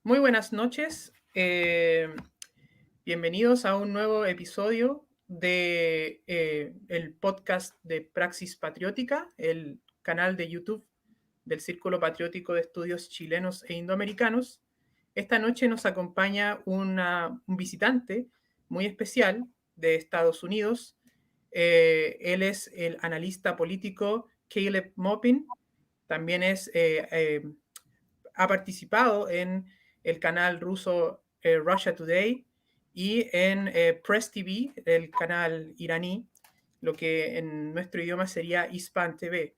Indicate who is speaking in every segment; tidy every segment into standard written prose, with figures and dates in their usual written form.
Speaker 1: Muy buenas noches. Bienvenidos a un nuevo episodio de el podcast de Praxis Patriótica, el canal de YouTube del Círculo Patriótico de Estudios Chilenos e Indoamericanos. Esta noche nos acompaña un visitante muy especial de Estados Unidos. Él es el analista político Caleb Maupin. También ha participado en el canal ruso Russia Today y en PressTV, el canal iraní, lo que en nuestro idioma sería Hispan TV.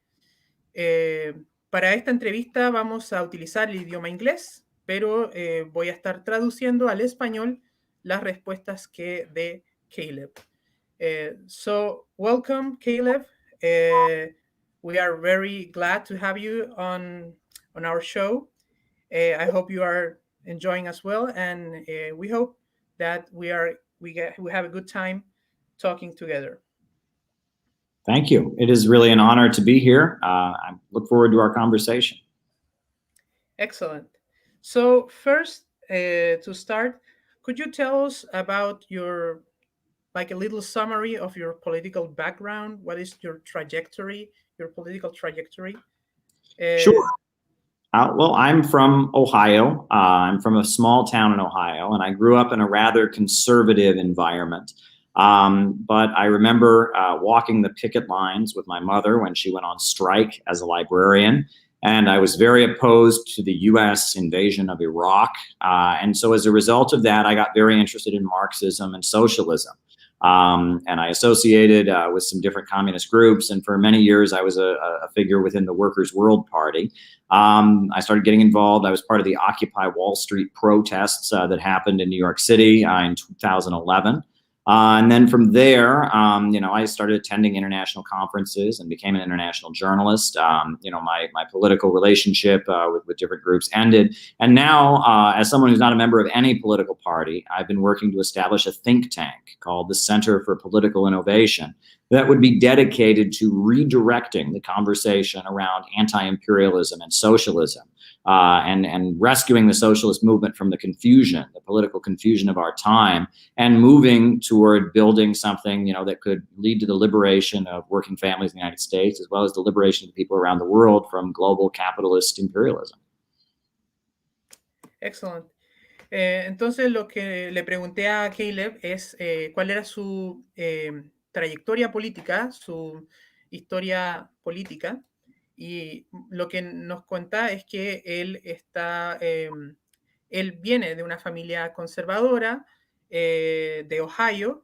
Speaker 1: Para esta entrevista vamos a utilizar el idioma inglés, pero voy a estar traduciendo al español las respuestas que dé Caleb. So, welcome, Caleb. We are very glad to have you on our show. I hope you are enjoying as well, and we hope that we have a good time talking together.
Speaker 2: Thank you. It is really an honor to be here. I look forward to our conversation.
Speaker 1: Excellent. So first, to start, could you tell us about a little summary of your political background? What is your trajectory, your political trajectory?
Speaker 2: Sure. Well, I'm from Ohio. I'm from a small town in Ohio, and I grew up in a rather conservative environment. But I remember walking the picket lines with my mother when she went on strike as a librarian, and I was very opposed to the U.S. invasion of Iraq. And so as a result of that, I got very interested in Marxism and socialism. And I associated with some different communist groups. And for many years, I was a figure within the Workers' World Party. I started getting involved. I was part of the Occupy Wall Street protests that happened in New York City in 2011. And then from there, I started attending international conferences and became an international journalist. My political relationship with different groups ended. And now, as someone who's not a member of any political party, I've been working to establish a think tank called the Center for Political Innovation that would be dedicated to redirecting the conversation around anti-imperialism and socialism, and rescuing the socialist movement from the confusion, the political confusion of our time, and moving toward building something, that could lead to the liberation of working families in the United States, as well as the liberation of people around the world from global capitalist imperialism.
Speaker 1: Excellent. Entonces, lo que le pregunté a Caleb es cuál era su trayectoria política, su historia política, y lo que nos cuenta es que él viene de una familia conservadora de Ohio.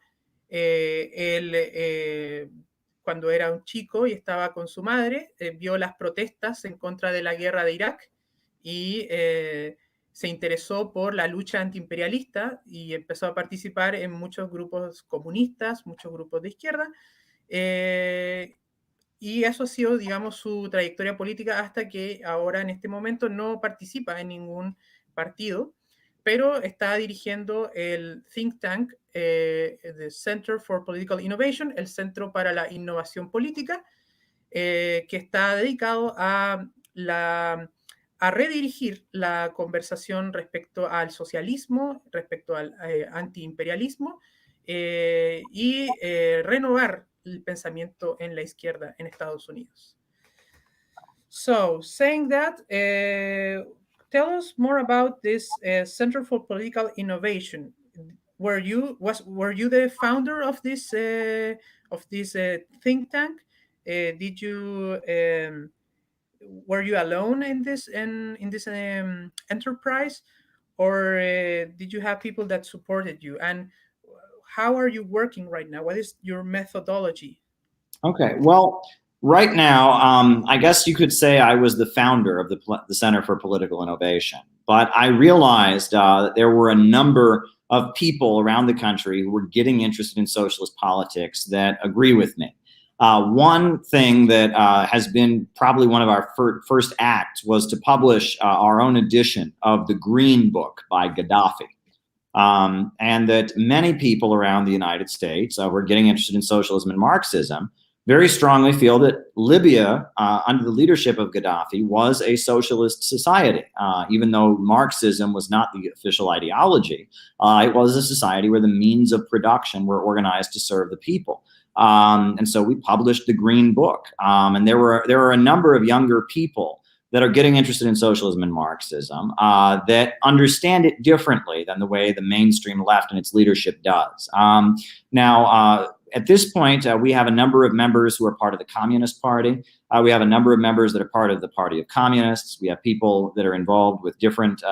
Speaker 1: Cuando era un chico y estaba con su madre, vio las protestas en contra de la guerra de Irak y se interesó por la lucha antiimperialista y empezó a participar en muchos grupos comunistas, muchos grupos de izquierda, y eso ha sido, digamos, su trayectoria política hasta que ahora, en este momento, no participa en ningún partido, pero está dirigiendo el think tank, the Center for Political Innovation, el Centro para la Innovación Política, que está dedicado a redirigir la conversación respecto al socialismo, respecto al antiimperialismo y renovar el pensamiento en la izquierda en Estados Unidos. So, saying that, tell us more about this Center for Political Innovation. Were you the founder of this think tank? Did you were you alone in this enterprise, or did you have people that supported you? And how are you working right now? What is your methodology?
Speaker 2: Okay, well, right now, I guess you could say I was the founder of the Center for Political Innovation. But I realized that there were a number of people around the country who were getting interested in socialist politics that agree with me. One thing that has been probably one of our first acts was to publish our own edition of the Green Book by Gaddafi. And that many people around the United States were getting interested in socialism and Marxism very strongly feel that Libya, under the leadership of Gaddafi, was a socialist society. Even though Marxism was not the official ideology, it was a society where the means of production were organized to serve the people. And so we published the Green Book. And there are a number of younger people that are getting interested in socialism and Marxism that understand it differently than the way the mainstream left and its leadership does. Now, at this point, we have a number of members who are part of the Communist Party. We have a number of members that are part of the Party of Communists. We have people that are involved with different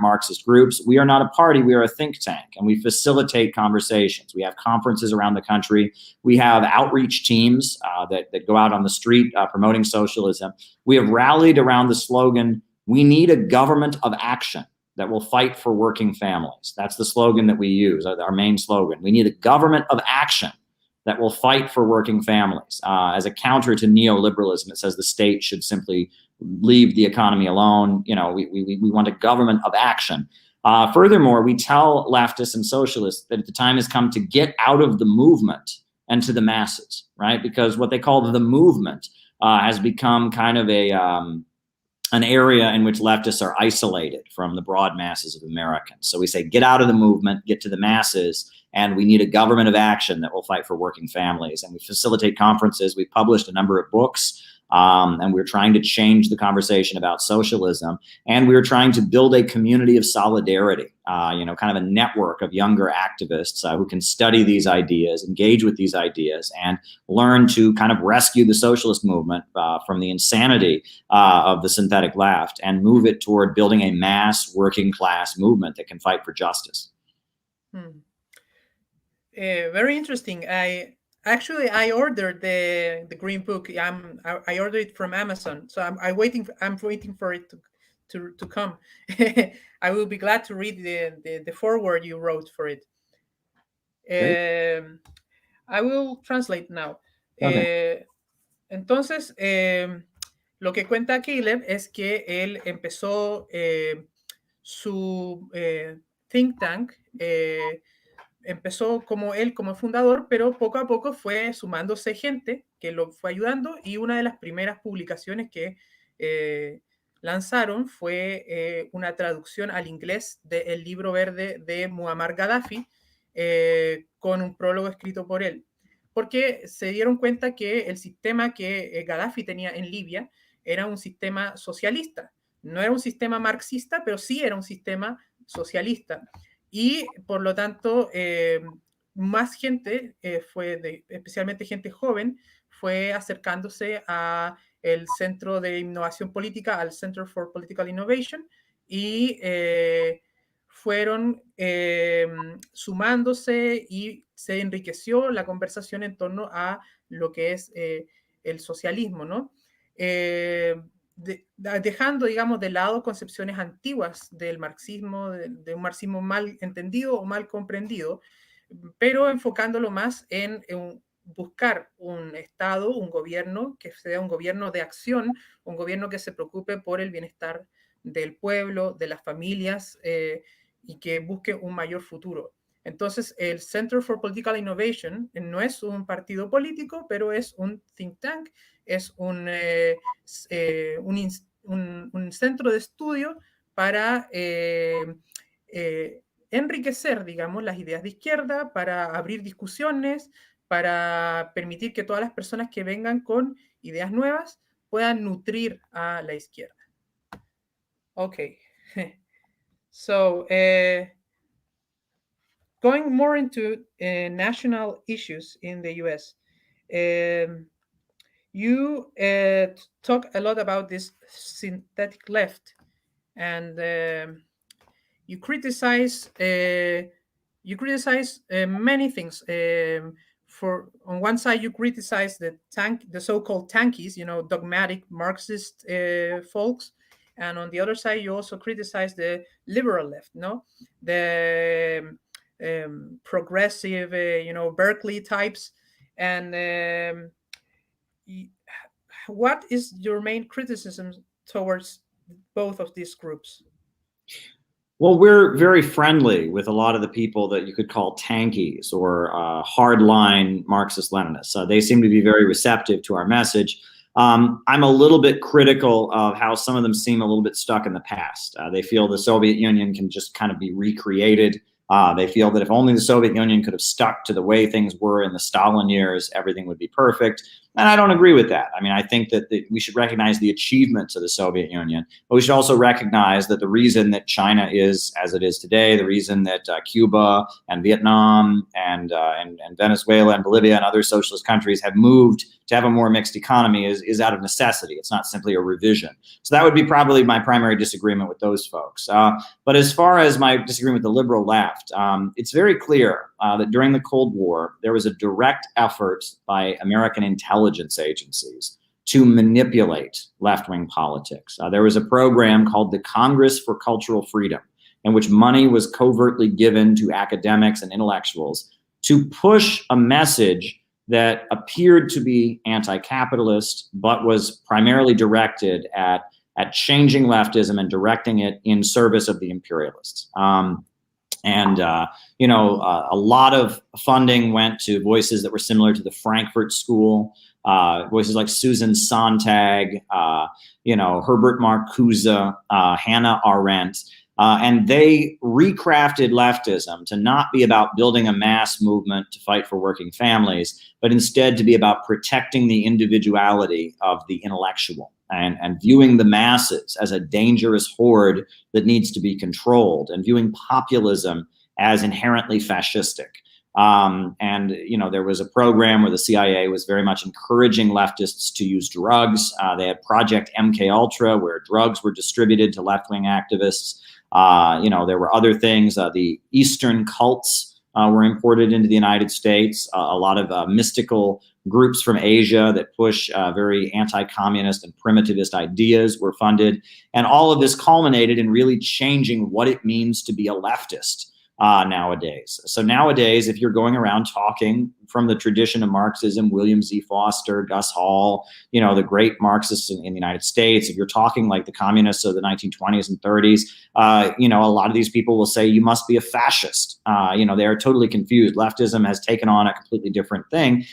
Speaker 2: Marxist groups. We are not a party, we are a think tank, and we facilitate conversations. We have conferences around the country. We have outreach teams that go out on the street promoting socialism. We have rallied around the slogan, "We need a government of action that will fight for working families." That's the slogan that we use, our main slogan. We need a government of action that will fight for working families. As a counter to neoliberalism, it says the state should simply leave the economy alone. You know, we want a government of action. Furthermore, we tell leftists and socialists that the time has come to get out of the movement and to the masses, right? Because what they call the movement has become kind of an area in which leftists are isolated from the broad masses of Americans. So we say, get out of the movement, get to the masses, and we need a government of action that will fight for working families. And we facilitate conferences. We've published a number of books, and we're trying to change the conversation about socialism. And we're trying to build a community of solidarity, kind of a network of younger activists who can study these ideas, engage with these ideas, and learn to kind of rescue the socialist movement from the insanity of the synthetic left and move it toward building a mass working class movement that can fight for justice.
Speaker 1: Very interesting. I ordered the Green Book. I ordered it from Amazon, so I'm waiting for it to come. I will be glad to read the foreword you wrote for it. I will translate now.
Speaker 2: Okay.
Speaker 1: Entonces, lo que cuenta Caleb es que él empezó su think tank. Empezó como él, como fundador, pero poco a poco fue sumándose gente que lo fue ayudando, y una de las primeras publicaciones que lanzaron fue una traducción al inglés del libro verde de Muammar Gaddafi, con un prólogo escrito por él, porque se dieron cuenta que el sistema que Gaddafi tenía en Libia era un sistema socialista. No era un sistema marxista, pero sí era un sistema socialista. Y por lo tanto, más gente, especialmente gente joven, fue acercándose a el Centro de Innovación Política, al Center for Political Innovation, y fueron sumándose, y se enriqueció la conversación en torno a lo que es el socialismo, ¿no? Dejando, digamos, de lado concepciones antiguas del marxismo, de un marxismo mal entendido o mal comprendido, pero enfocándolo más en buscar un Estado, un gobierno que sea un gobierno de acción, un gobierno que se preocupe por el bienestar del pueblo, de las familias, y que busque un mayor futuro. Entonces, el Center for Political Innovation no es un partido político, pero es un think tank, es un centro de estudio para enriquecer, digamos, las ideas de izquierda, para abrir discusiones, para permitir que todas las personas que vengan con ideas nuevas puedan nutrir a la izquierda. Okay. So, going more into national issues in the US, you talk a lot about this synthetic left, and you criticize many things. On one side, you criticize the so-called tankies, dogmatic Marxist folks, and on the other side, you also criticize the liberal left, the progressive, Berkeley types. And what is your main criticism towards both of these groups?
Speaker 2: Well, we're very friendly with a lot of the people that you could call tankies or hardline Marxist-Leninists. They seem to be very receptive to our message. I'm a little bit critical of how some of them seem a little bit stuck in the past. They feel the Soviet Union can just kind of be recreated. They feel that if only the Soviet Union could have stuck to the way things were in the Stalin years, everything would be perfect. And I don't agree with that. I mean, I think that we should recognize the achievements of the Soviet Union, but we should also recognize that the reason that China is as it is today, the reason that Cuba and Vietnam and Venezuela and Bolivia and other socialist countries have moved to have a more mixed economy is out of necessity. It's not simply a revision. So that would be probably my primary disagreement with those folks. But as far as my disagreement with the liberal left, it's very clear that during the Cold War, there was a direct effort by American intelligence agencies to manipulate left-wing politics. There was a program called the Congress for Cultural Freedom, in which money was covertly given to academics and intellectuals to push a message that appeared to be anti-capitalist, but was primarily directed at changing leftism and directing it in service of the imperialists. A lot of funding went to voices that were similar to the Frankfurt School, voices like Susan Sontag, Herbert Marcuse, Hannah Arendt. And they recrafted leftism to not be about building a mass movement to fight for working families, but instead to be about protecting the individuality of the intellectual and viewing the masses as a dangerous horde that needs to be controlled, and viewing populism as inherently fascistic. There was a program where the CIA was very much encouraging leftists to use drugs. They had Project MK Ultra, where drugs were distributed to left-wing activists. There were other things. The Eastern cults were imported into the United States. A lot of mystical groups from Asia that push very anti-communist and primitivist ideas were funded. And all of this culminated in really changing what it means to be a leftist nowadays. So nowadays, if you're going around talking from the tradition of Marxism, William Z. Foster, Gus Hall, the great Marxists in the United States, if you're talking like the communists of the 1920s and 30s, a lot of these people will say you must be a fascist. They are totally confused. Leftism has taken on a completely different thing.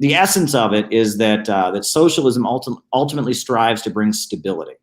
Speaker 2: The essence of it is that socialism ultimately strives to bring stability.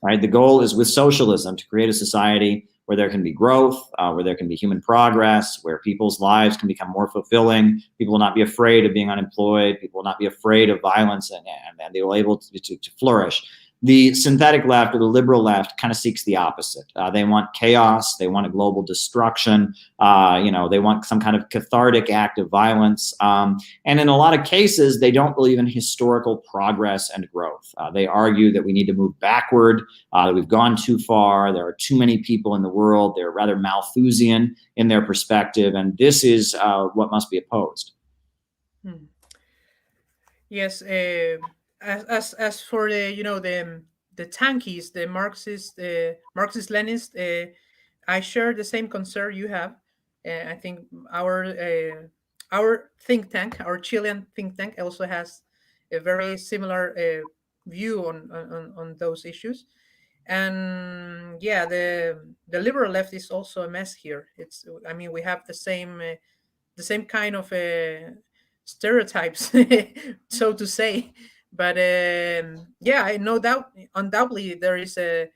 Speaker 2: Right? The goal is with socialism to create a society where there can be growth, where there can be human progress, where people's lives can become more fulfilling. People will not be afraid of being unemployed. People will not be afraid of violence, and they will be able to flourish. The synthetic left or the liberal left kind of seeks the opposite. They want chaos. They want a global destruction. They want some kind of cathartic act of violence. And in a lot of cases, they don't believe in historical progress and growth. They argue that we need to move backward, that we've gone too far. There are too many people in the world. They're rather Malthusian in their perspective. And this is what must be opposed.
Speaker 1: Yes. As for the tankies, the Marxist-Leninists, I share the same concern you have. I think our think tank, our Chilean think tank, also has a very similar view on those issues. And yeah, the liberal left is also a mess here. We have the same kind of stereotypes, so to say. But no doubt, undoubtedly, there is a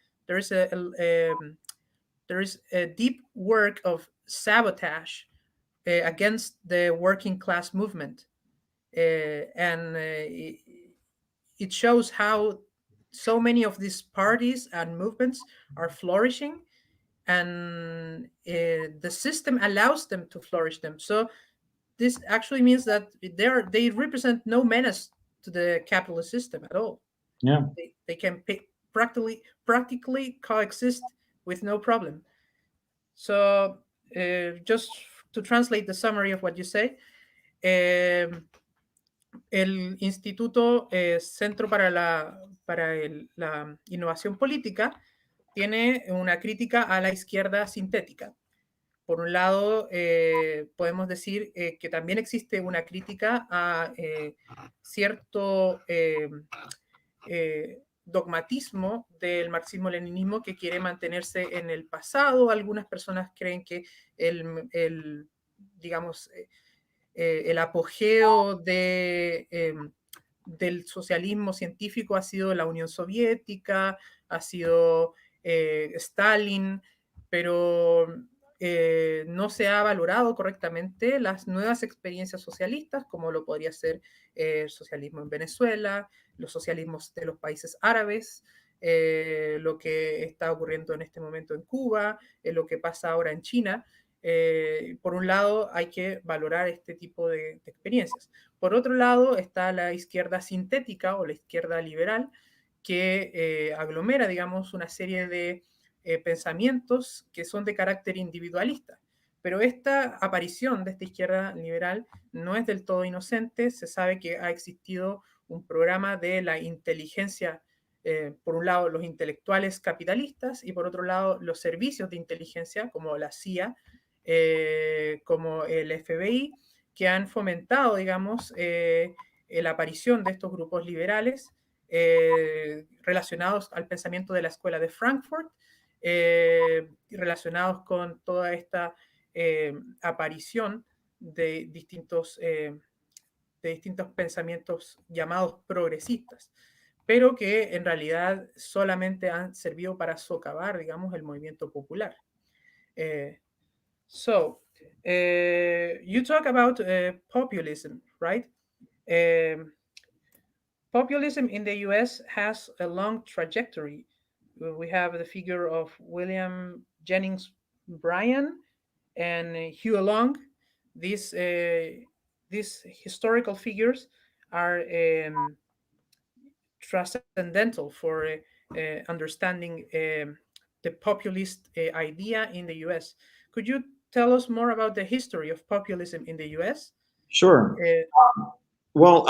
Speaker 1: deep work of sabotage against the working class movement, and it shows how so many of these parties and movements are flourishing, and the system allows them to flourish them. So this actually means that they represent no menace to the capitalist system at all.
Speaker 2: Yeah,
Speaker 1: they can practically coexist with no problem. So just to translate the summary of what you say, el Instituto Centro para la Innovación Política tiene una crítica a la izquierda sintética. Por un lado, podemos decir que también existe una crítica a cierto dogmatismo del marxismo-leninismo que quiere mantenerse en el pasado. Algunas personas creen que digamos, el apogeo del socialismo científico ha sido la Unión Soviética, ha sido Stalin, pero no se ha valorado correctamente las nuevas experiencias socialistas, como lo podría ser el socialismo en Venezuela, los socialismos de los países árabes, lo que está ocurriendo en este momento en Cuba, lo que pasa ahora en China. Por un lado, hay que valorar este tipo de experiencias. Por otro lado, está la izquierda sintética o la izquierda liberal, que aglomera, digamos, una serie de pensamientos que son de carácter individualista. Pero esta aparición de esta izquierda liberal no es del todo inocente. Se sabe que ha existido un programa de la inteligencia, por un lado los intelectuales capitalistas y por otro lado los servicios de inteligencia como la CIA, como el FBI, que han fomentado, digamos, la aparición de estos grupos liberales relacionados al pensamiento de la escuela de Frankfurt, relacionados con toda esta aparición de distintos pensamientos llamados progresistas, pero que en realidad solamente han servido para socavar, digamos, el movimiento popular. So, you talk about populism, right? Populism in the US has a long trajectory. We have the figure of William Jennings Bryan and Hugh Long. These historical figures are transcendental for understanding the populist idea in the US. Could you tell us more about the history of populism in the US?
Speaker 2: Sure. Well,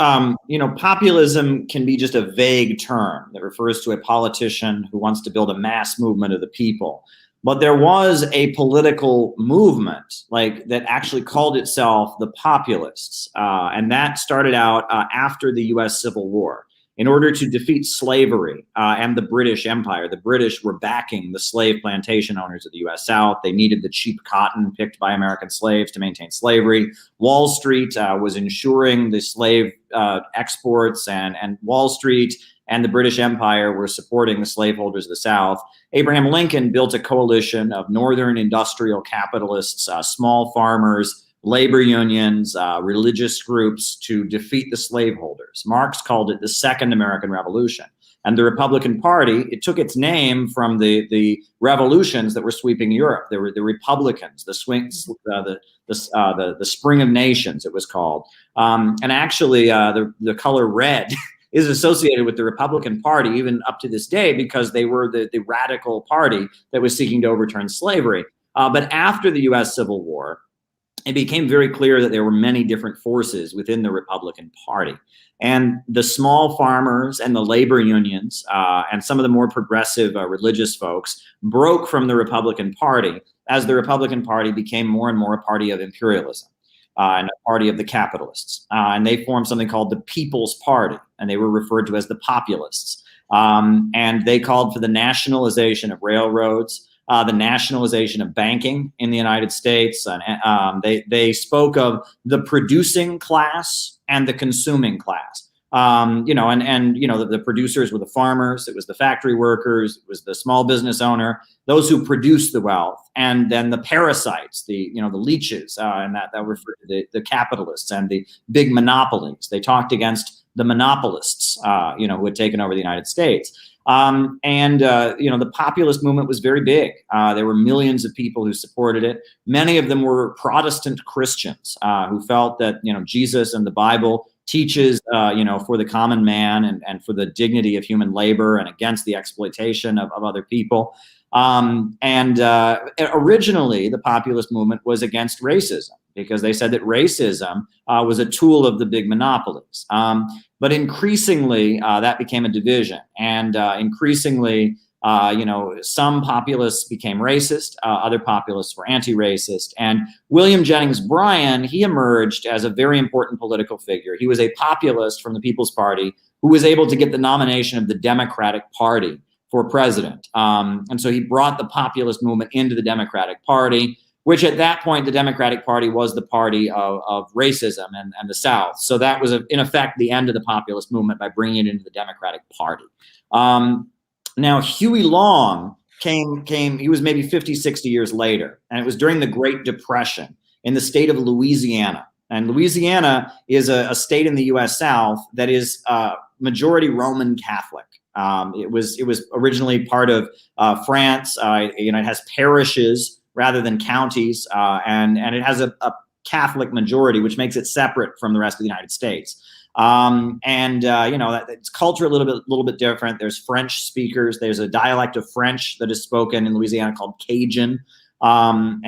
Speaker 2: populism can be just a vague term that refers to a politician who wants to build a mass movement of the people. But there was a political movement that actually called itself the Populists. And that started out after the US Civil War. In order to defeat slavery and the British Empire, the British were backing the slave plantation owners of the US South. They needed the cheap cotton picked by American slaves to maintain slavery. Wall Street was ensuring the slave exports, and Wall Street and the British Empire were supporting the slaveholders of the South. Abraham Lincoln built a coalition of northern industrial capitalists, small farmers, labor unions, religious groups to defeat the slaveholders. Marx called it the Second American Revolution. And the Republican Party, it took its name from the revolutions that were sweeping Europe. There were the Republicans, the Spring of Nations, it was called. And actually, the color red is associated with the Republican Party even up to this day, because they were the radical party that was seeking to overturn slavery. But after the US Civil War, it became very clear that there were many different forces within the Republican Party. And the small farmers and the labor unions and some of the more progressive religious folks broke from the Republican Party as the Republican Party became more and more a party of imperialism and a party of the capitalists. And they formed something called the People's Party, and they were referred to as the Populists. And they called for the nationalization of railroads, the nationalization of banking in the United States. And they spoke of the producing class and the consuming class. The producers were the farmers, it was the factory workers, it was the small business owner, those who produced the wealth, and then the parasites, the leeches, and that referred to the capitalists and the big monopolies. They talked against the monopolists, who had taken over the United States. The populist movement was very big. There were millions of people who supported it. Many of them were Protestant Christians who felt that, Jesus and the Bible teaches, for the common man and for the dignity of human labor and against the exploitation of other people. Originally, the populist movement was against racism, because they said that racism was a tool of the big monopolies. But increasingly, that became a division. And increasingly, Some populists became racist, other populists were anti-racist. And William Jennings Bryan, he emerged as a very important political figure. He was a populist from the People's Party who was able to get the nomination of the Democratic Party for president. And so he brought the populist movement into the Democratic Party, which at that point, the Democratic Party was the party of racism and the South. So that was, in effect, the end of the populist movement by bringing it into the Democratic Party. Now, Huey Long came, he was maybe 50, 60 years later, and it was during the Great Depression in the state of Louisiana. And Louisiana is a state in the U.S. South that is majority Roman Catholic. It was originally part of France. It has parishes rather than counties, and it has a Catholic majority, which makes it separate from the rest of the United States. It's culture a little bit different. There's French speakers. There's a dialect of French that is spoken in Louisiana called Cajun. So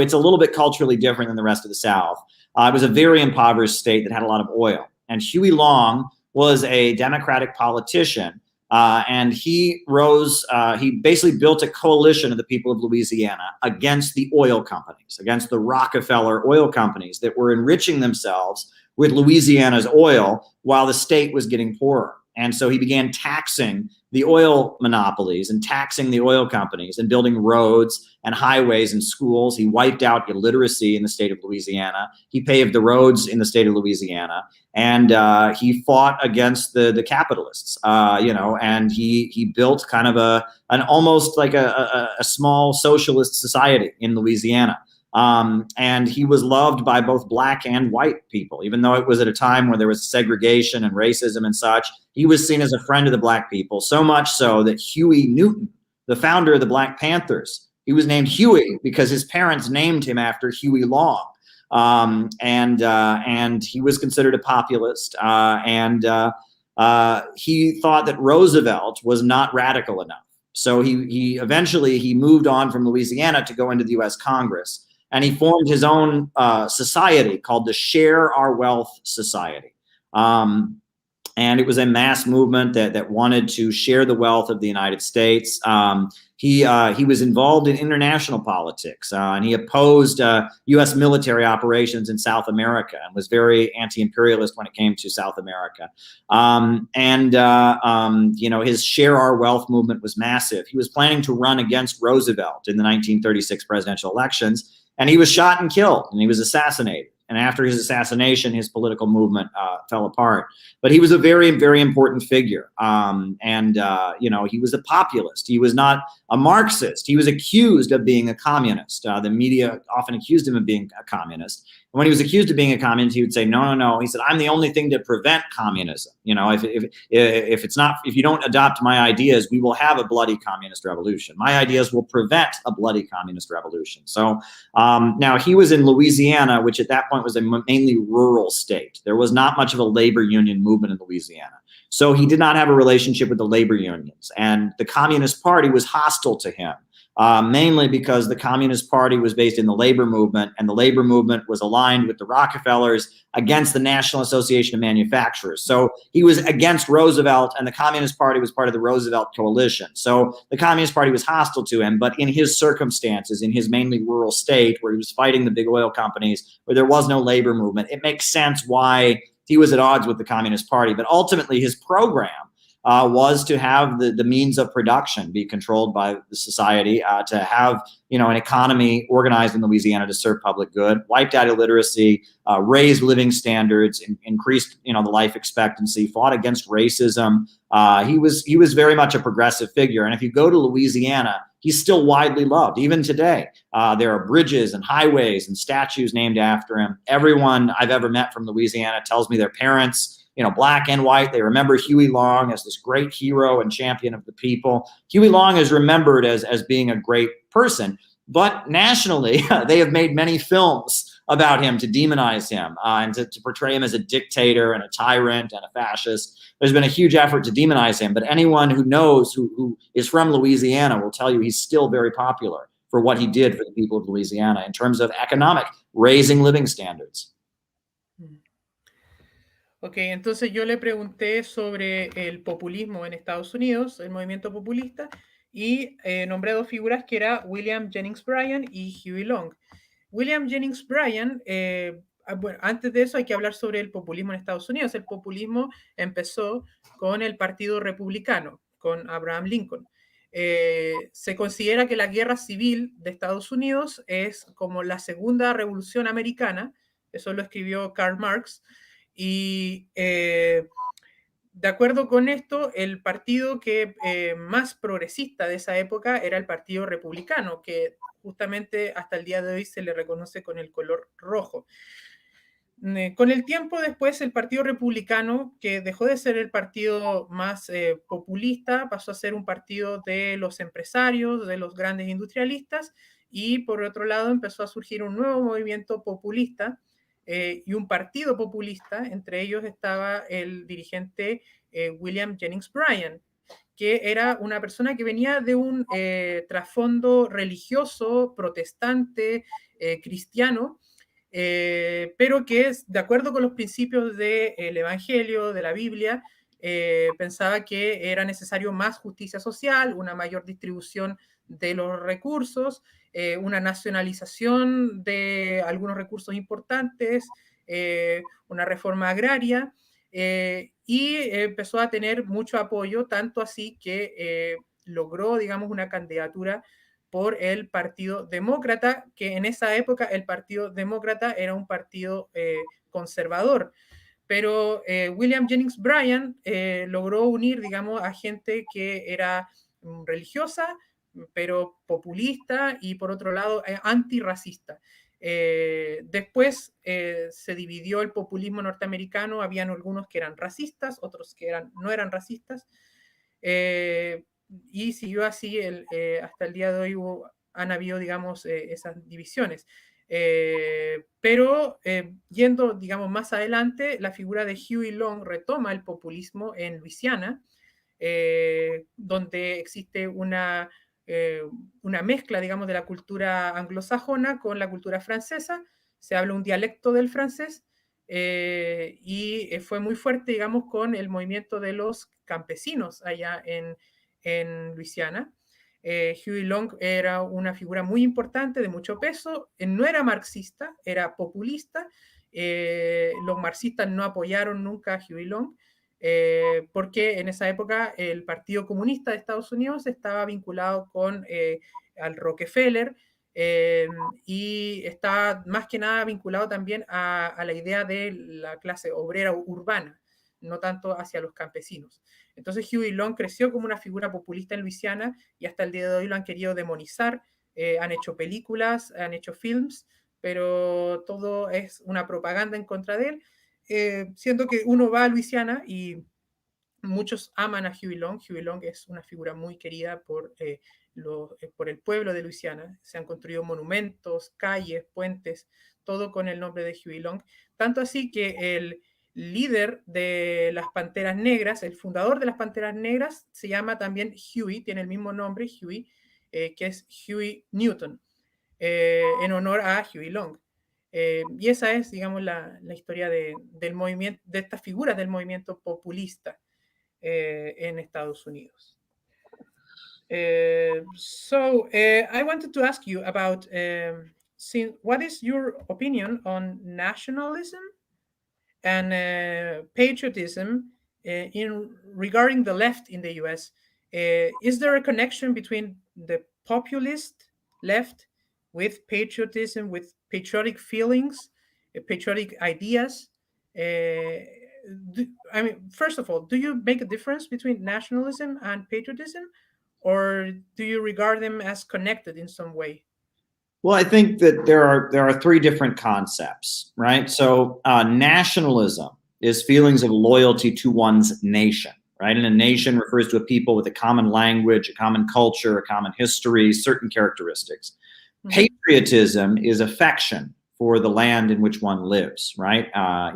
Speaker 2: it's a little bit culturally different than the rest of the South. It was a very impoverished state that had a lot of oil. And Huey Long was a Democratic politician. And he basically built a coalition of the people of Louisiana against the oil companies, against the Rockefeller oil companies that were enriching themselves with Louisiana's oil while the state was getting poorer. And so he began taxing the oil monopolies and taxing the oil companies and building roads and highways and schools. He wiped out illiteracy in the state of Louisiana. He paved the roads in the state of Louisiana. And he fought against the capitalists, and he built kind of almost like a small socialist society in Louisiana. And he was loved by both black and white people, even though it was at a time where there was segregation and racism and such. He was seen as a friend of the black people, so much so that Huey Newton, the founder of the Black Panthers, he was named Huey because his parents named him after Huey Long. And he was considered a populist. He thought that Roosevelt was not radical enough. So he eventually moved on from Louisiana to go into the U.S. Congress. And he formed his own society called the Share Our Wealth Society. And it was a mass movement that wanted to share the wealth of the United States. He was involved in international politics, and he opposed U.S. military operations in South America and was very anti-imperialist when it came to South America. His Share Our Wealth movement was massive. He was planning to run against Roosevelt in the 1936 presidential elections, and he was shot and killed, and he was assassinated. And after his assassination, his political movement fell apart. But he was a very, very important figure. He was a populist. He was not a Marxist. He was accused of being a communist. The media often accused him of being a communist. And when he was accused of being a communist, he would say, no. He said, I'm the only thing to prevent communism. If you don't adopt my ideas, we will have a bloody communist revolution. My ideas will prevent a bloody communist revolution. So now he was in Louisiana, which at that point was a mainly rural state. There was not much of a labor union movement in Louisiana. So he did not have a relationship with the labor unions. And the Communist Party was hostile to him. Mainly because the Communist Party was based in the labor movement, and the labor movement was aligned with the Rockefellers against the National Association of Manufacturers. So he was against Roosevelt, and the Communist Party was part of the Roosevelt coalition. So the Communist Party was hostile to him, but in his circumstances, in his mainly rural state where he was fighting the big oil companies, where there was no labor movement, it makes sense why he was at odds with the Communist Party. But ultimately, his program was to have the means of production be controlled by the society, to have an economy organized in Louisiana to serve public good, wiped out illiteracy, raised living standards, increased the life expectancy, fought against racism. He was very much a progressive figure, and if you go to Louisiana, he's still widely loved even today. There are bridges and highways and statues named after him. Everyone I've ever met from Louisiana tells me their parents, black and white, they remember Huey Long as this great hero and champion of the people. Huey Long is remembered as being a great person, but nationally, they have made many films about him to demonize him and to portray him as a dictator and a tyrant and a fascist. There's been a huge effort to demonize him, but anyone who knows who is from Louisiana will tell you he's still very popular for what he did for the people of Louisiana in terms of economic, raising living standards.
Speaker 1: Ok, entonces yo le pregunté sobre el populismo en Estados Unidos, el movimiento populista, y nombré dos figuras que era William Jennings Bryan y Huey Long. William Jennings Bryan, bueno, antes de eso hay que hablar sobre el populismo en Estados Unidos. El populismo empezó con el Partido Republicano, con Abraham Lincoln. Se considera que la guerra civil de Estados Unidos es como la segunda revolución americana, eso lo escribió Karl Marx, y de acuerdo con esto, el partido que más progresista de esa época era el Partido Republicano, que justamente hasta el día de hoy se le reconoce con el color rojo. Con el tiempo después el Partido Republicano, que dejó de ser el partido más populista, pasó a ser un partido de los empresarios, de los grandes industrialistas, y por otro lado empezó a surgir un nuevo movimiento populista y un partido populista. Entre ellos estaba el dirigente William Jennings Bryan, que era una persona que venía de un trasfondo religioso, protestante, cristiano, pero que es de acuerdo con los principios del Evangelio, de la Biblia, pensaba que era necesario más justicia social, una mayor distribución de los recursos, una nacionalización de algunos recursos importantes, una reforma agraria, y empezó a tener mucho apoyo, tanto así que logró, digamos, una candidatura por el Partido Demócrata, que en esa época el Partido Demócrata era un partido conservador. Pero William Jennings Bryan logró unir, digamos, a gente que era religiosa, pero populista y por otro lado antirracista. Después se dividió el populismo norteamericano, habían algunos que eran racistas, otros que no eran racistas, y siguió así hasta el día de hoy han habido, digamos, esas divisiones. Pero yendo, digamos, más adelante, la figura de Huey Long retoma el populismo en Luisiana, donde existe una mezcla, digamos, de la cultura anglosajona con la cultura francesa. Se habla un dialecto del francés y fue muy fuerte, digamos, con el movimiento de los campesinos allá en Luisiana. Huey Long era una figura muy importante, de mucho peso. No era marxista, era populista. Los marxistas no apoyaron nunca a Huey Long, porque en esa época el Partido Comunista de Estados Unidos estaba vinculado con al Rockefeller, y está más que nada vinculado también a la idea de la clase obrera urbana, no tanto hacia los campesinos. Entonces Huey Long creció como una figura populista en Luisiana y hasta el día de hoy lo han querido demonizar, han hecho películas, han hecho films, pero todo es una propaganda en contra de él, siendo que uno va a Luisiana y muchos aman a Huey Long. Huey Long es una figura muy querida por el pueblo de Luisiana. Se han construido monumentos, calles, puentes, todo con el nombre de Huey Long. Tanto así que el líder de las Panteras Negras, el fundador de las Panteras Negras, se llama también Huey, tiene el mismo nombre, Huey, que es Huey Newton, en honor a Huey Long. Y esa es, digamos, la historia del movimiento, de estas figuras del movimiento populista en Estados Unidos. I wanted to ask you about what is your opinion on nationalism and patriotism regarding the left in the US? Is there a connection between the populist left with patriotism, with patriotic feelings, patriotic ideas? First of all, do you make a difference between nationalism and patriotism, or do you regard them as connected in some way?
Speaker 2: Well, I think that there are three different concepts, right? So nationalism is feelings of loyalty to one's nation, right? And a nation refers to a people with a common language, a common culture, a common history, certain characteristics. Mm-hmm. Patriotism is affection for the land in which one lives, right? And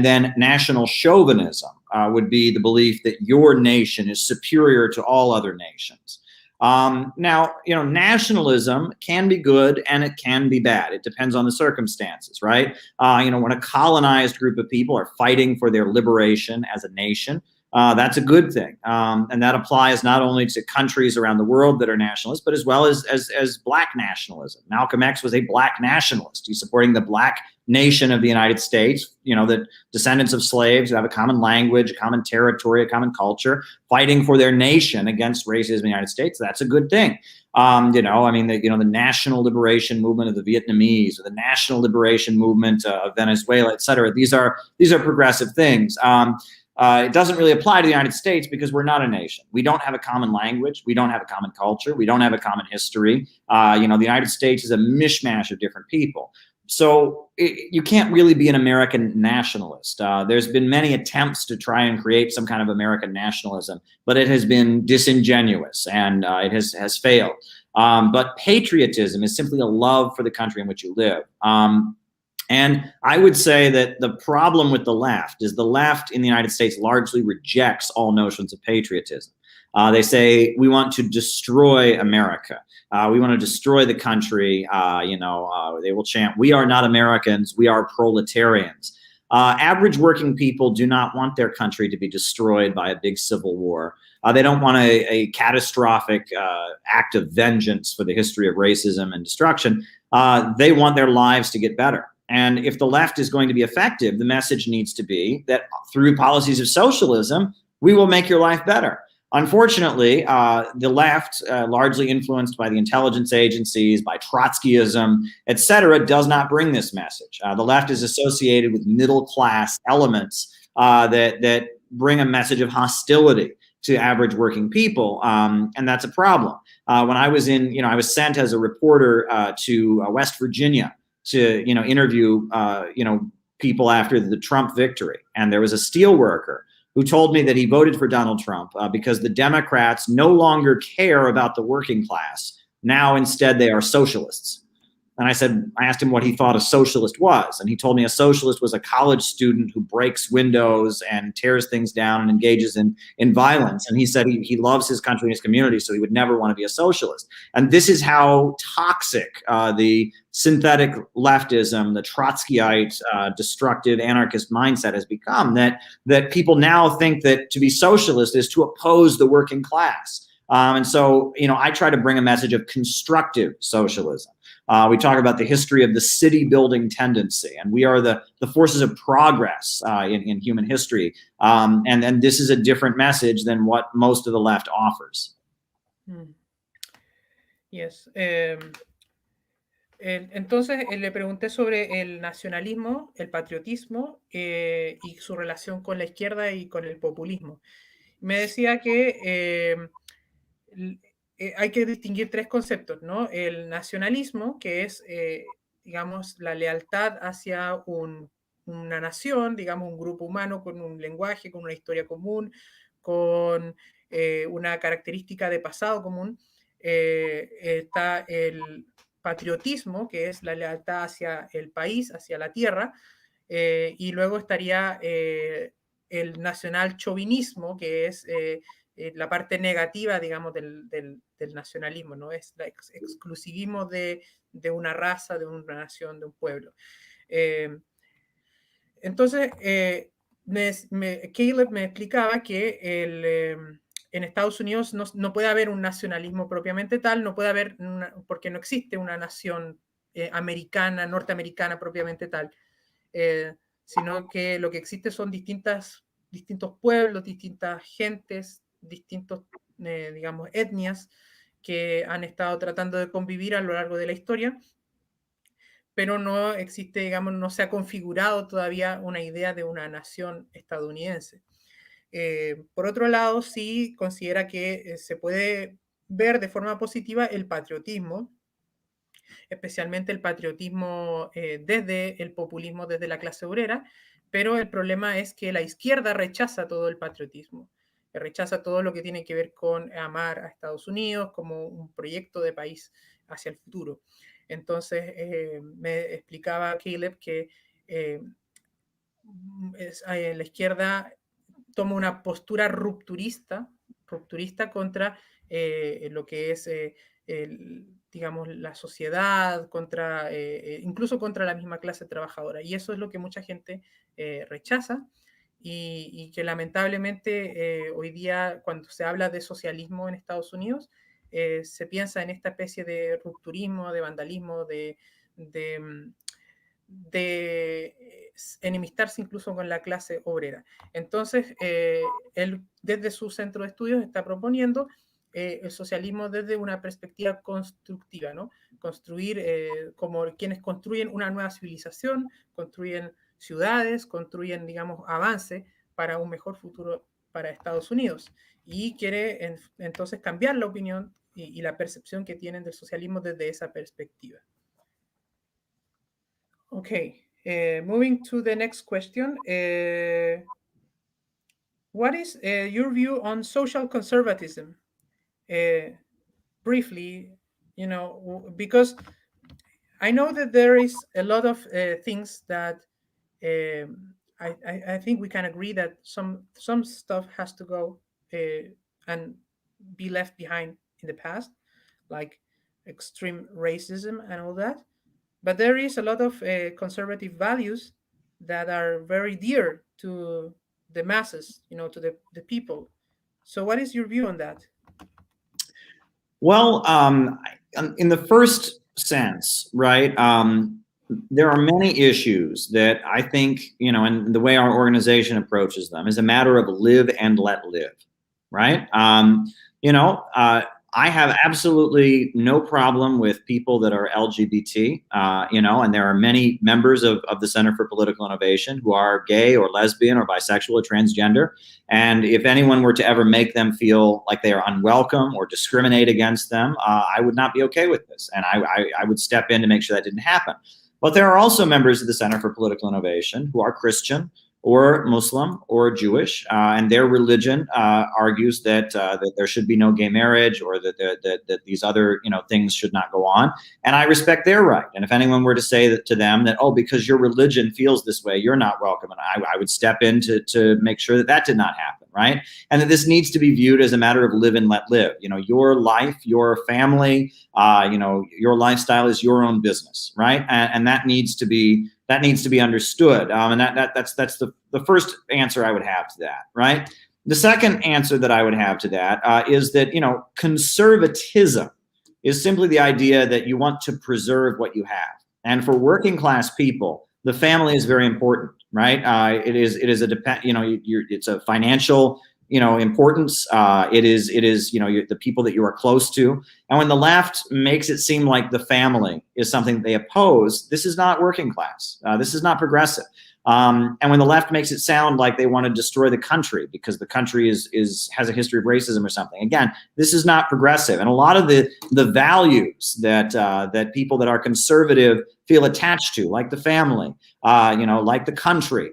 Speaker 2: then national chauvinism would be the belief that your nation is superior to all other nations. Now, nationalism can be good and it can be bad. It depends on the circumstances, right? When a colonized group of people are fighting for their liberation as a nation, that's a good thing. And that applies not only to countries around the world that are nationalists, but as well as Black nationalism. Malcolm X was a Black nationalist. He's supporting the Black nation of the United States, the descendants of slaves who have a common language, a common territory, a common culture, fighting for their nation against racism in the United States. That's a good thing. The national liberation movement of the Vietnamese, or the national liberation movement of Venezuela, et cetera. These are progressive things. It doesn't really apply to the United States because we're not a nation. We don't have a common language. We don't have a common culture. We don't have a common history. The United States is a mishmash of different people. So you can't really be an American nationalist. There's been many attempts to try and create some kind of American nationalism, but it has been disingenuous and it has failed. But patriotism is simply a love for the country in which you live. And I would say that the problem with the left is the left in the United States largely rejects all notions of patriotism. They say, we want to destroy America. We want to destroy the country. They will chant, we are not Americans, we are proletarians. Average working people do not want their country to be destroyed by a big civil war. They don't want a catastrophic act of vengeance for the history of racism and destruction. They want their lives to get better. And if the left is going to be effective, the message needs to be that through policies of socialism, we will make your life better. Unfortunately, the left, largely influenced by the intelligence agencies, by Trotskyism, et cetera, does not bring this message. The left is associated with middle-class elements that bring a message of hostility to average working people, and that's a problem. When I was I was sent as a reporter to West Virginia to interview people after the Trump victory, and there was a steel worker who told me that he voted for Donald Trump because the Democrats no longer care about the working class. Now instead they are socialists. And I asked him what he thought a socialist was. And he told me a socialist was a college student who breaks windows and tears things down and engages in violence. And he said he loves his country and his community, so he would never want to be a socialist. And this is how toxic the synthetic leftism, the Trotskyite, destructive anarchist mindset has become, that people now think that to be socialist is to oppose the working class. And so, I try to bring a message of constructive socialism. We talk about the history of the city building tendency, and we are the forces of progress in human history. And this is a different message than what most of the left offers.
Speaker 1: Yes. Entonces le pregunté sobre el nacionalismo, el patriotismo y su relación con la izquierda y con el populismo. Me decía que hay que distinguir tres conceptos, ¿no? El nacionalismo, que es, digamos, la lealtad hacia una nación, digamos, un grupo humano con un lenguaje, con una historia común, con una característica de pasado común. Está el patriotismo, que es la lealtad hacia el país, hacia la tierra, y luego estaría el nacional chauvinismo, que es la parte negativa, digamos, del nacionalismo, ¿no? Es el exclusivismo de una raza, de una nación, de un pueblo. Entonces, Caleb me explicaba que en Estados Unidos no puede haber un nacionalismo propiamente tal, no puede haber, porque no existe una nación americana, norteamericana propiamente tal, sino que lo que existe son distintos pueblos, distintas gentes, distintos, digamos, etnias que han estado tratando de convivir a lo largo de la historia, pero no existe, digamos, no se ha configurado todavía una idea de una nación estadounidense. Por otro lado, sí considera que se puede ver de forma positiva el patriotismo, especialmente el patriotismo desde el populismo, desde la clase obrera, pero el problema es que la izquierda rechaza todo el patriotismo, rechaza todo lo que tiene que ver con amar a Estados Unidos como un proyecto de país hacia el futuro. Entonces, me explicaba Caleb que la izquierda toma una postura rupturista contra lo que es, digamos, la sociedad, incluso contra la misma clase trabajadora. Y eso es lo que mucha gente rechaza y que lamentablemente hoy día, cuando se habla de socialismo en Estados Unidos, se piensa en esta especie de rupturismo, de vandalismo, de enemistarse incluso con la clase obrera. Entonces, él desde su centro de estudios está proponiendo el socialismo desde una perspectiva constructiva, ¿no? Construir como quienes construyen una nueva civilización, construyen ciudades, construyen, digamos, avance para un mejor futuro para Estados Unidos. Y quiere entonces cambiar la opinión y la percepción que tienen del socialismo desde esa perspectiva. Okay, moving to the next question. What is your view on social conservatism? Briefly, you know, because I know that there is a lot of things that I think we can agree that some stuff has to go and be left behind in the past, like extreme racism and all that. But there is a lot of conservative values that are very dear to the masses, you know, to the people. So what is your view on that?
Speaker 2: Well, in the first sense, right, there are many issues that I think, you know, and the way our organization approaches them is a matter of live and let live, right? You know, I have absolutely no problem with people that are LGBT, you know, and there are many members of the Center for Political Innovation who are gay or lesbian or bisexual or transgender. And if anyone were to ever make them feel like they are unwelcome or discriminate against them, I would not be okay with this. And I would step in to make sure that didn't happen. But there are also members of the Center for Political Innovation who are Christian or Muslim or Jewish, and their religion argues that there should be no gay marriage, or that these other, you know, things should not go on. And I respect their right. And if anyone were to say that to them that, oh, because your religion feels this way, you're not welcome, and I would step in to make sure that that did not happen, right? And that this needs to be viewed as a matter of live and let live. You know, your life, your family, you know, your lifestyle is your own business, right? And that needs to be understood. And that's the first answer I would have to that, right? The second answer that I would have to that is that, you know, conservatism is simply the idea that you want to preserve what you have. And for working class people, the family is very important, right? It's a financial, you know, importance. It is, you know, the people that you are close to. And when the left makes it seem like the family is something that they oppose, this is not working class. This is not progressive. And when the left makes it sound like they want to destroy the country because the country has a history of racism or something, again, this is not progressive. And a lot of the values that people that are conservative feel attached to, like the family, you know, like the country,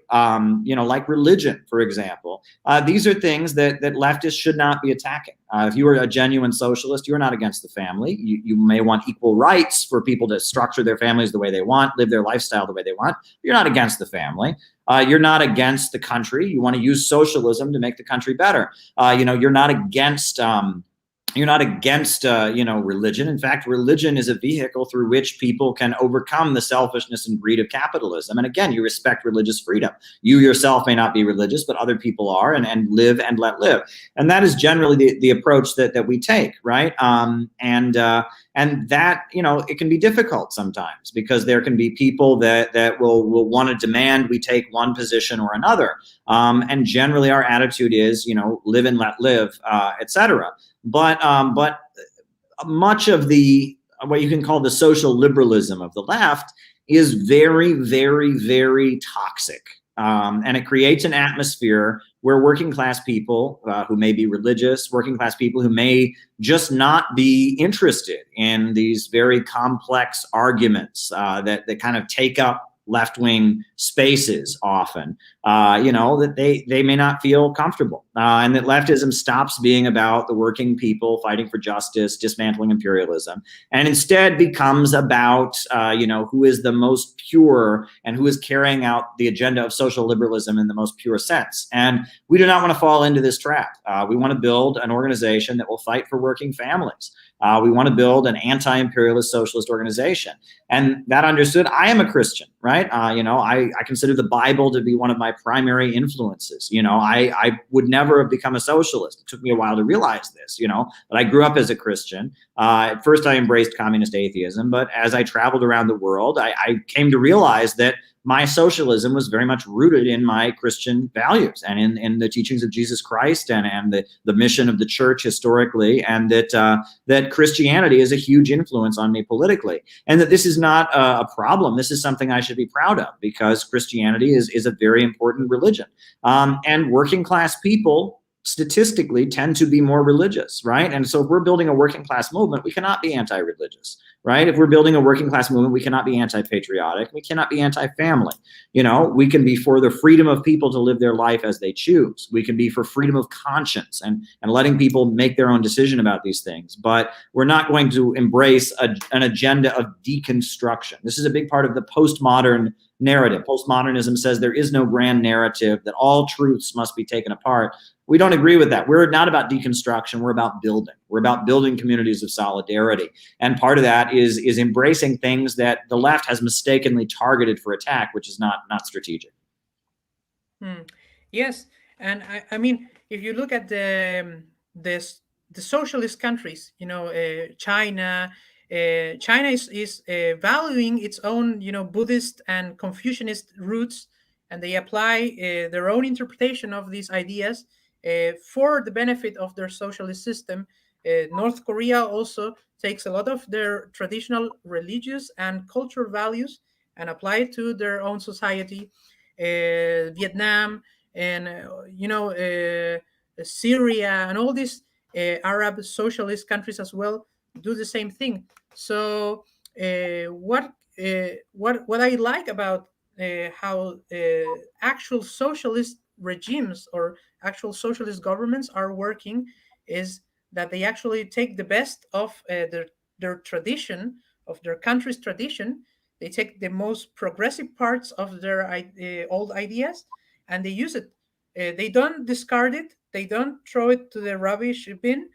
Speaker 2: you know, like religion, for example. These are things that leftists should not be attacking. If you are a genuine socialist, you're not against the family. You may want equal rights for people to structure their families the way they want, live their lifestyle the way they want. You're not against the family. You're not against the country. You want to use socialism to make the country better. You know, you're not against you know, religion. In fact, religion is a vehicle through which people can overcome the selfishness and greed of capitalism. And again, you respect religious freedom. You yourself may not be religious, but other people are, and live and let live. And that is generally the approach that we take, right? And that, you know, it can be difficult sometimes because there can be people that will want to demand we take one position or another. And generally our attitude is, you know, live and let live, etc. But much of the what you can call the social liberalism of the left is very, very, very toxic. And it creates an atmosphere where working class people who may be religious, working class people who may just not be interested in these very complex arguments that kind of take up left-wing spaces often, that they may not feel comfortable, and that leftism stops being about the working people fighting for justice, dismantling imperialism, and instead becomes about, who is the most pure and who is carrying out the agenda of social liberalism in the most pure sense. And we do not want to fall into this trap. We want to build an organization that will fight for working families. We want to build an anti-imperialist socialist organization. And that understood, I am a Christian, right? I consider the Bible to be one of my primary influences. I would never have become a socialist. It took me a while to realize this, but I grew up as a Christian. At first, I embraced communist atheism, but as I traveled around the world, I came to realize that my socialism was very much rooted in my Christian values and in the teachings of Jesus Christ and the mission of the church historically, and that Christianity is a huge influence on me politically, and that this is not a problem. This is something I should be proud of, because Christianity is a very important religion, and working class people statistically tend to be more religious, right? And so if we're building a working class movement, we cannot be anti-religious, right? If we're building a working class movement, we cannot be anti-patriotic. We cannot be anti-family. We can be for the freedom of people to live their life as they choose. We can be for freedom of conscience and letting people make their own decision about these things. But we're not going to embrace an agenda of deconstruction. This is a big part of the postmodern narrative. Postmodernism says there is no grand narrative, that all truths must be taken apart. We don't agree with that. We're not about deconstruction. We're about building. We're about building communities of solidarity. And part of that is embracing things that the left has mistakenly targeted for attack, which is not strategic.
Speaker 1: Yes. And I mean, if you look at the socialist countries, China, China is valuing its own, Buddhist and Confucianist roots, and they apply their own interpretation of these ideas for the benefit of their socialist system. North Korea also takes a lot of their traditional religious and cultural values and apply it to their own society. Vietnam and Syria and all these Arab socialist countries as well do the same thing. So what I like about how actual socialist regimes or actual socialist governments are working is that they actually take the best of their tradition, of their country's tradition. They take the most progressive parts of their old ideas and they use it. They don't discard it. They don't throw it to the rubbish bin.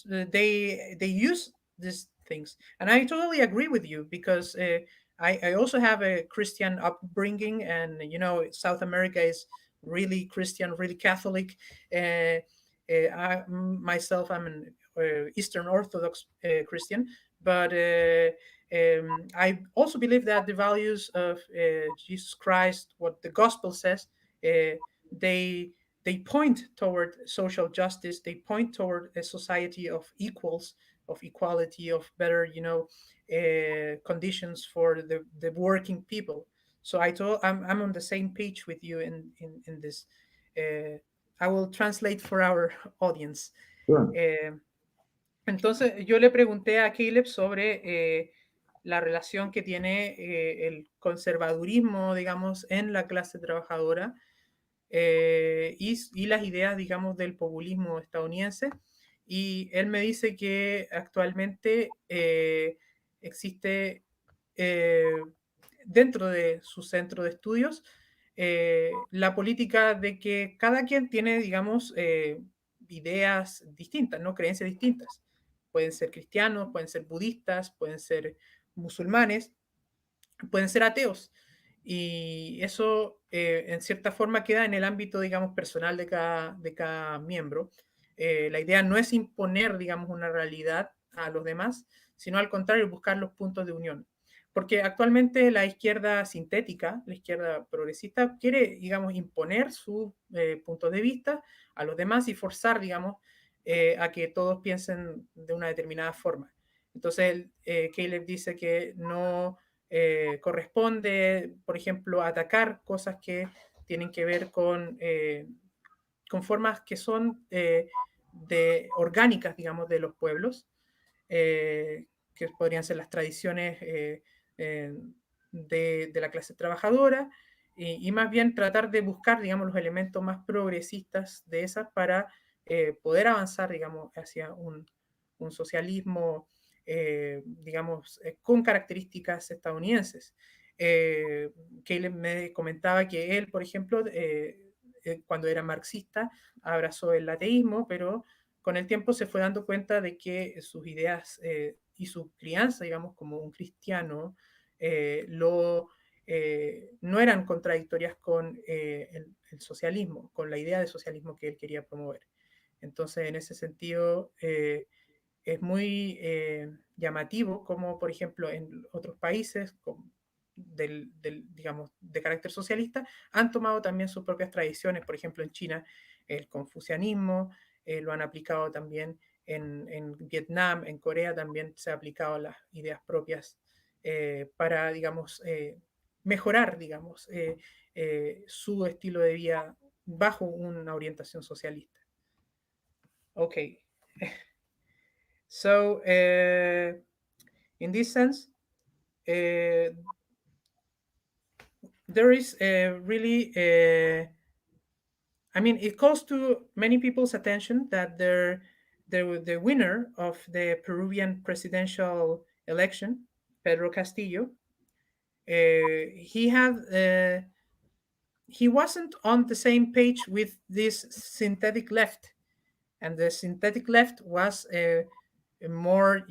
Speaker 1: They use these things, and I totally agree with you, because I also have a Christian upbringing, and South America is really Christian, really Catholic. I myself, I'm an Eastern Orthodox Christian, but I also believe that the values of Jesus Christ, what the gospel says, they point toward social justice. They point toward a society of equals, of equality, of better, conditions for the working people. So I'm on the same page with you in this. I will translate for our audience.
Speaker 2: Sure.
Speaker 1: Entonces, yo le pregunté a Caleb sobre la relación que tiene el conservadurismo, digamos, en la clase trabajadora y las ideas, digamos, del populismo estadounidense. Y él me dice que actualmente existe dentro de su centro de estudios la política de que cada quien tiene, digamos, ideas distintas, ¿no? Creencias distintas. Pueden ser cristianos, pueden ser budistas, pueden ser musulmanes, pueden ser ateos. Y eso, en cierta forma, queda en el ámbito, digamos, personal de cada miembro. La idea no es imponer, digamos, una realidad a los demás, sino al contrario, buscar los puntos de unión. Porque actualmente la izquierda sintética, la izquierda progresista, quiere, digamos, imponer sus puntos de vista a los demás y forzar, digamos, a que todos piensen de una determinada forma. Entonces, Caleb dice que no corresponde, por ejemplo, atacar cosas que tienen que ver con formas que son orgánicas, digamos, de los pueblos, que podrían ser las tradiciones de la clase trabajadora y más bien tratar de buscar, digamos, los elementos más progresistas de esas para poder avanzar, digamos, hacia un socialismo, digamos, con características estadounidenses. Caleb me comentaba que él, por ejemplo, cuando era marxista, abrazó el ateísmo, pero con el tiempo se fue dando cuenta de que sus ideas y su crianza, digamos, como un cristiano, no eran contradictorias con el socialismo, con la idea de socialismo que él quería promover. Entonces, en ese sentido, es muy llamativo como, por ejemplo, en otros países digamos, de carácter socialista, han tomado también sus propias tradiciones. Por ejemplo, en China, el confucianismo, lo han aplicado también en Vietnam, en Corea también se han aplicado las ideas propias para, digamos, mejorar, digamos, su estilo de vida bajo una orientación socialista. Okay. So, in this sense, there is really, I mean, it calls to many people's attention that the winner of the Peruvian presidential election, Pedro Castillo, he wasn't on the same page with this synthetic left, and the synthetic left was more,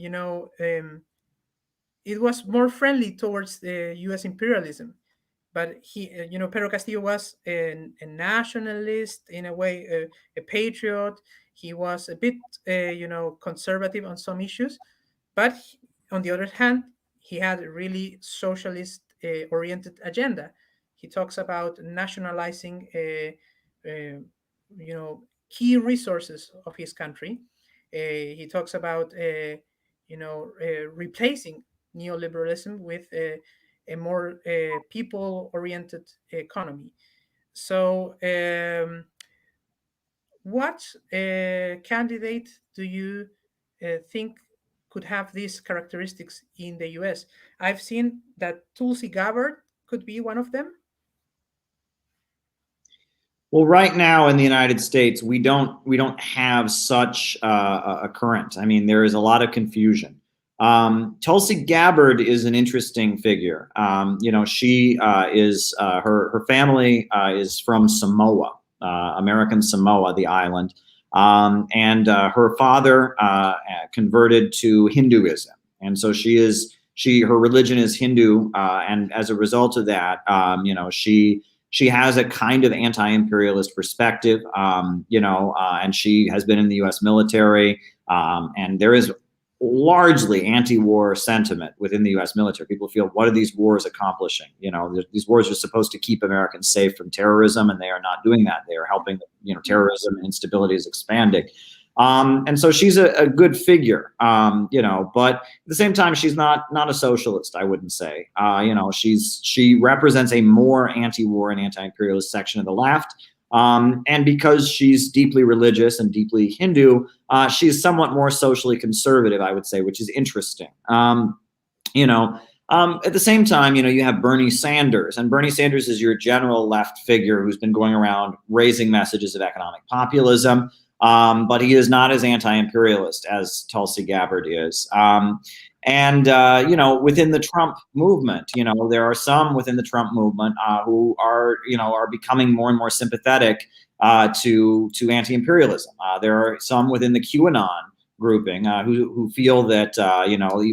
Speaker 1: it was more friendly towards the U.S. imperialism. But he, Pedro Castillo was a nationalist in a way, a patriot. He was a bit, conservative on some issues. But on the other hand, he had a really socialist oriented agenda. He talks about nationalizing, key resources of his country. He talks about, replacing neoliberalism with a more people-oriented economy. So, what candidate do you think could have these characteristics in the US? I've seen that Tulsi Gabbard could be one of them.
Speaker 2: Well, right now in the United States, we don't have such a current. I mean, there is a lot of confusion. Tulsi Gabbard is an interesting figure. She is her family is from Samoa, American Samoa, the island, and her father converted to Hinduism, and so her religion is Hindu, and as a result of that, she has a kind of anti-imperialist perspective, and she has been in the U.S. military, and there is largely anti-war sentiment within the U.S. military. People feel, what are these wars accomplishing? These wars are supposed to keep Americans safe from terrorism, and they are not doing that. They are helping, terrorism and instability is expanding. And so she's a good figure, but at the same time, she's not a socialist, I wouldn't say. She represents a more anti-war and anti-imperialist section of the left. And because she's deeply religious and deeply Hindu, she's somewhat more socially conservative, I would say, which is interesting. At the same time, you have Bernie Sanders, and Bernie Sanders is your general left figure who's been going around raising messages of economic populism. But he is not as anti-imperialist as Tulsi Gabbard is. Within the Trump movement, there are some within the Trump movement who are becoming more and more sympathetic to anti-imperialism. There are some within the QAnon grouping who feel that,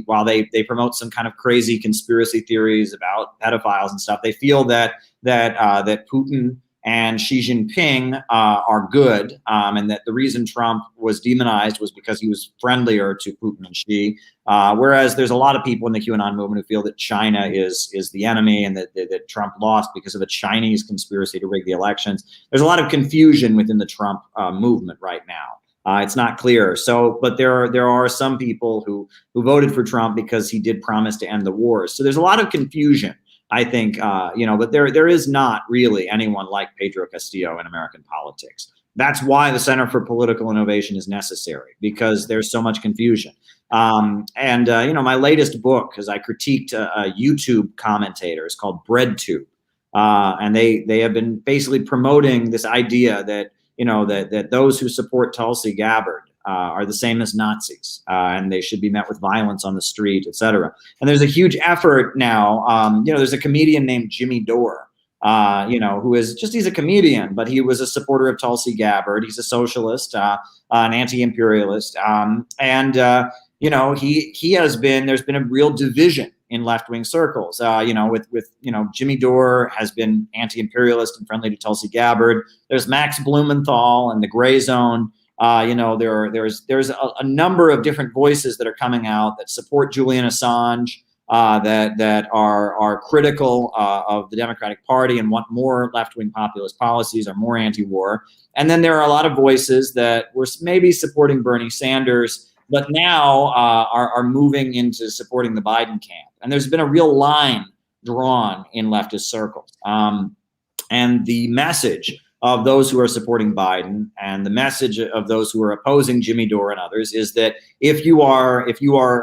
Speaker 2: while they promote some kind of crazy conspiracy theories about pedophiles and stuff, they feel that Putin and Xi Jinping are good, and that the reason Trump was demonized was because he was friendlier to Putin and Xi. Whereas there's a lot of people in the QAnon movement who feel that China is the enemy, and that Trump lost because of a Chinese conspiracy to rig the elections. There's a lot of confusion within the Trump movement right now. It's not clear. But there are some people who voted for Trump because he did promise to end the wars. So there's a lot of confusion, I think, but there is not really anyone like Pedro Castillo in American politics. That's why the Center for Political Innovation is necessary, because there's so much confusion. My latest book, because I critiqued a YouTube commentator, is called BreadTube. And they have been basically promoting this idea that, that those who support Tulsi Gabbard are the same as Nazis, and they should be met with violence on the street, etc. And there's a huge effort now. There's a comedian named Jimmy Dore, who is he's a comedian, but he was a supporter of Tulsi Gabbard. He's a socialist, an anti-imperialist, there's been a real division in left-wing circles, Jimmy Dore has been anti-imperialist and friendly to Tulsi Gabbard. There's Max Blumenthal and the Gray Zone. There's a number of different voices that are coming out that support Julian Assange, that are critical of the Democratic Party and want more left-wing populist policies or more anti-war. And then there are a lot of voices that were maybe supporting Bernie Sanders, but now are moving into supporting the Biden camp. And there's been a real line drawn in leftist circles. And the message of those who are supporting Biden and the message of those who are opposing Jimmy Dore and others is that if you are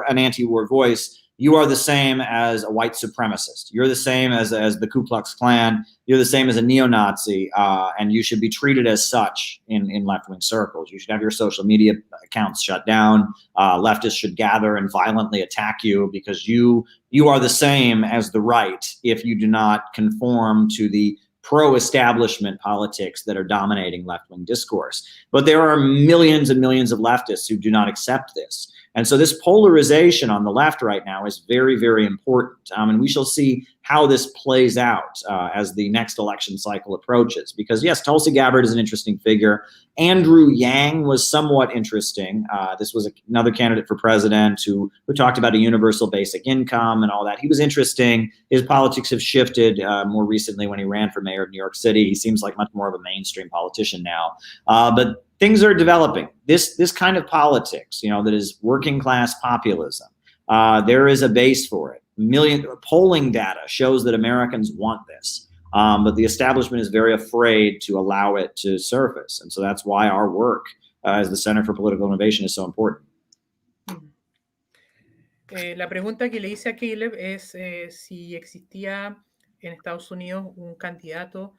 Speaker 2: an anti-war voice, you are the same as a white supremacist. You're the same as the Ku Klux Klan. You're the same as a neo-Nazi, and you should be treated as such in left-wing circles. You should have your social media accounts shut down. Leftists should gather and violently attack you because you are the same as the right if you do not conform to the pro-establishment politics that are dominating left-wing discourse. But there are millions and millions of leftists who do not accept this. And so this polarization on the left right now is very, very important. And we shall see how this plays out as the next election cycle approaches. Because yes, Tulsi Gabbard is an interesting figure. Andrew Yang was somewhat interesting. This was another candidate for president who talked about a universal basic income and all that. He was interesting. His politics have shifted more recently when he ran for mayor of New York City. He seems like much more of a mainstream politician now. But things are developing. This kind of politics, that is working class populism, there is a base for it. Polling data shows that Americans want this, but the establishment is very afraid to allow it to surface. And so that's why our work as the Center for Political Innovation is so important.
Speaker 1: La pregunta que le hice a Caleb es si existía en Estados Unidos un candidato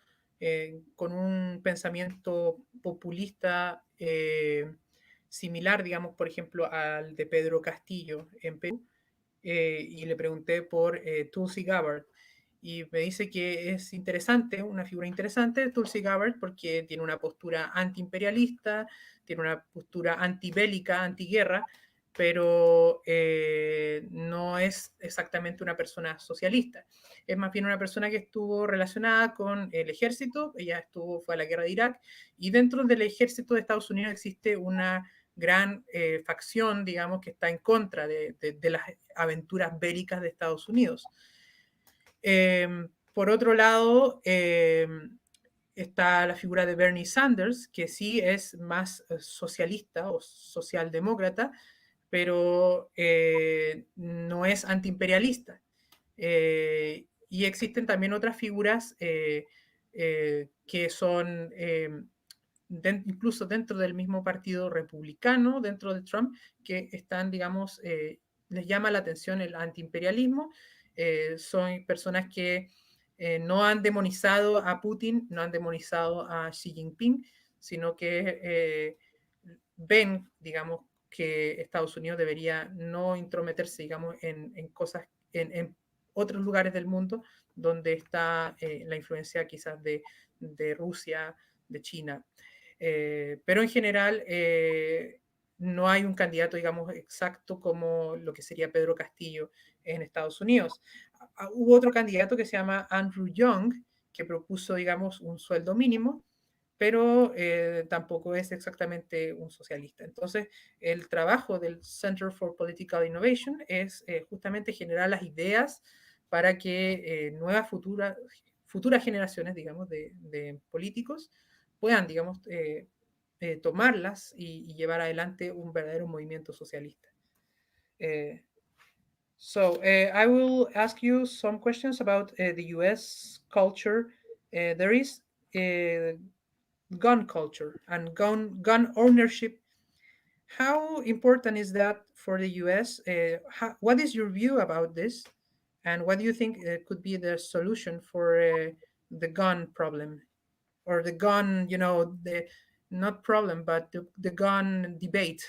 Speaker 1: con un pensamiento populista similar, digamos, por ejemplo, al de Pedro Castillo en Perú, y le pregunté por Tulsi Gabbard. Y me dice que es interesante, una figura interesante, Tulsi Gabbard, porque tiene una postura antiimperialista, tiene una postura antibélica, antiguerra, pero no es exactamente una persona socialista. Es más bien una persona que estuvo relacionada con el ejército. Ella fue a la guerra de Irak, y dentro del ejército de Estados Unidos existe una gran facción, digamos, que está en contra de las aventuras bélicas de Estados Unidos. Por otro lado, está la figura de Bernie Sanders, que sí es más socialista o socialdemócrata, pero no es antiimperialista. Y existen también otras figuras que son incluso dentro del mismo partido republicano, dentro de Trump, que están, digamos, les llama la atención el antiimperialismo. Son personas que no han demonizado a Putin, no han demonizado a Xi Jinping, sino que ven, digamos, que Estados Unidos debería no intrometerse, digamos, en cosas, en otros lugares del mundo donde está la influencia quizás de Rusia, de China. Pero en general no hay un candidato, digamos, exacto como lo que sería Pedro Castillo en Estados Unidos. Hubo otro candidato que se llama Andrew Young, que propuso, digamos, un sueldo mínimo, pero tampoco es exactamente un socialista. Entonces, el trabajo del Center for Political Innovation es justamente generar las ideas para que nuevas futuras generaciones, digamos, de políticos puedan, digamos, tomarlas y llevar adelante un verdadero movimiento socialista. So I will ask you some questions about the US culture. There is gun culture, and gun ownership How important is that for the U.S.? What is your view about this? And what do you think could be the solution for the gun problem? Or the gun, the not problem, but the gun debate?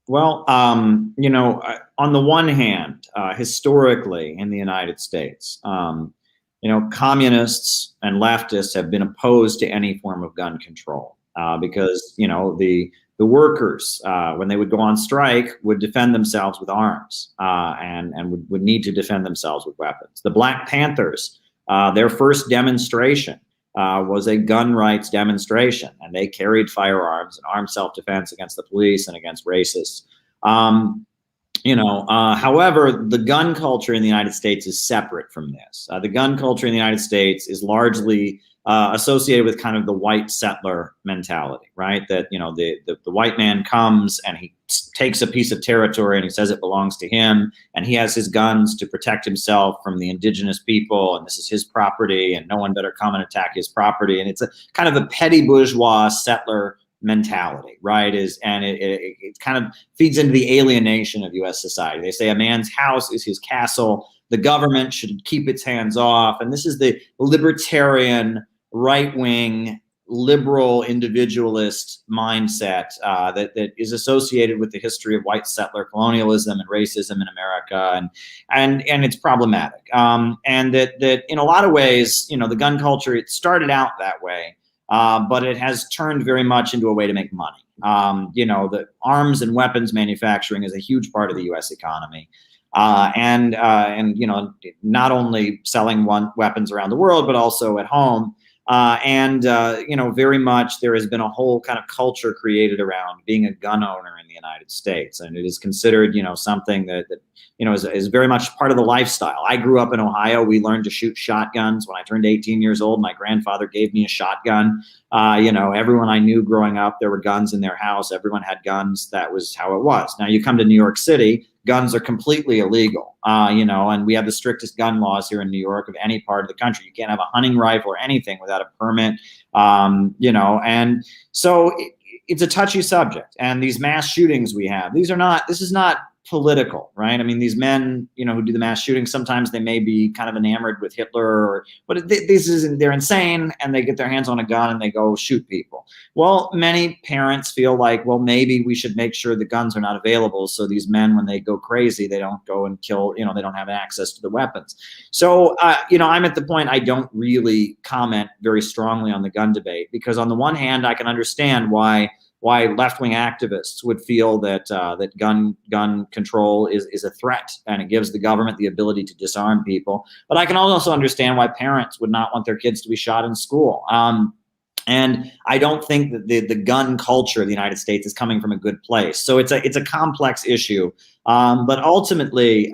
Speaker 2: Well, on the one hand, historically in the United States, communists and leftists have been opposed to any form of gun control because, the workers, when they would go on strike, would defend themselves with arms and would need to defend themselves with weapons. The Black Panthers, their first demonstration was a gun rights demonstration, and they carried firearms and armed self-defense against the police and against racists. However, the gun culture in the United States is separate from this. The gun culture in the United States is largely associated with kind of the white settler mentality, right? That, the white man comes and he takes a piece of territory and he says it belongs to him, and he has his guns to protect himself from the indigenous people, and this is his property, and no one better come and attack his property. And it's a kind of a petty bourgeois settler mentality, right? It kind of feeds into the alienation of U.S. society. They say a man's house is his castle. The government should keep its hands off. And this is the libertarian, right-wing, liberal, individualist mindset that is associated with the history of white settler colonialism and racism in America, and it's problematic. And that in a lot of ways, the gun culture, it started out that way. But it has turned very much into a way to make money. The arms and weapons manufacturing is a huge part of the U.S. economy. And not only selling weapons around the world, but also at home. Very much there has been a whole kind of culture created around being a gun owner in the United States. And it is considered, something that is very much part of the lifestyle. I grew up in Ohio. We learned to shoot shotguns. When I turned 18 years old, my grandfather gave me a shotgun. Everyone I knew growing up, there were guns in their house. Everyone had guns. That was how it was. Now you come to New York City, guns are completely illegal, and we have the strictest gun laws here in New York of any part of the country. You can't have a hunting rifle or anything without a permit, and so it's a touchy subject. And these mass shootings we have, this is not political, right? I mean, these men, who do the mass shootings, sometimes they may be kind of enamored with Hitler, but they're insane, and they get their hands on a gun and they go shoot people. Well, many parents feel like, well, maybe we should make sure the guns are not available, so these men, when they go crazy, they don't go and kill, they don't have access to the weapons. So, I'm at the point I don't really comment very strongly on the gun debate, because on the one hand, I can understand why left-wing activists would feel that that gun control is a threat, and it gives the government the ability to disarm people. But I can also understand why parents would not want their kids to be shot in school. And I don't think that the gun culture of the United States is coming from a good place. So it's a complex issue. But ultimately,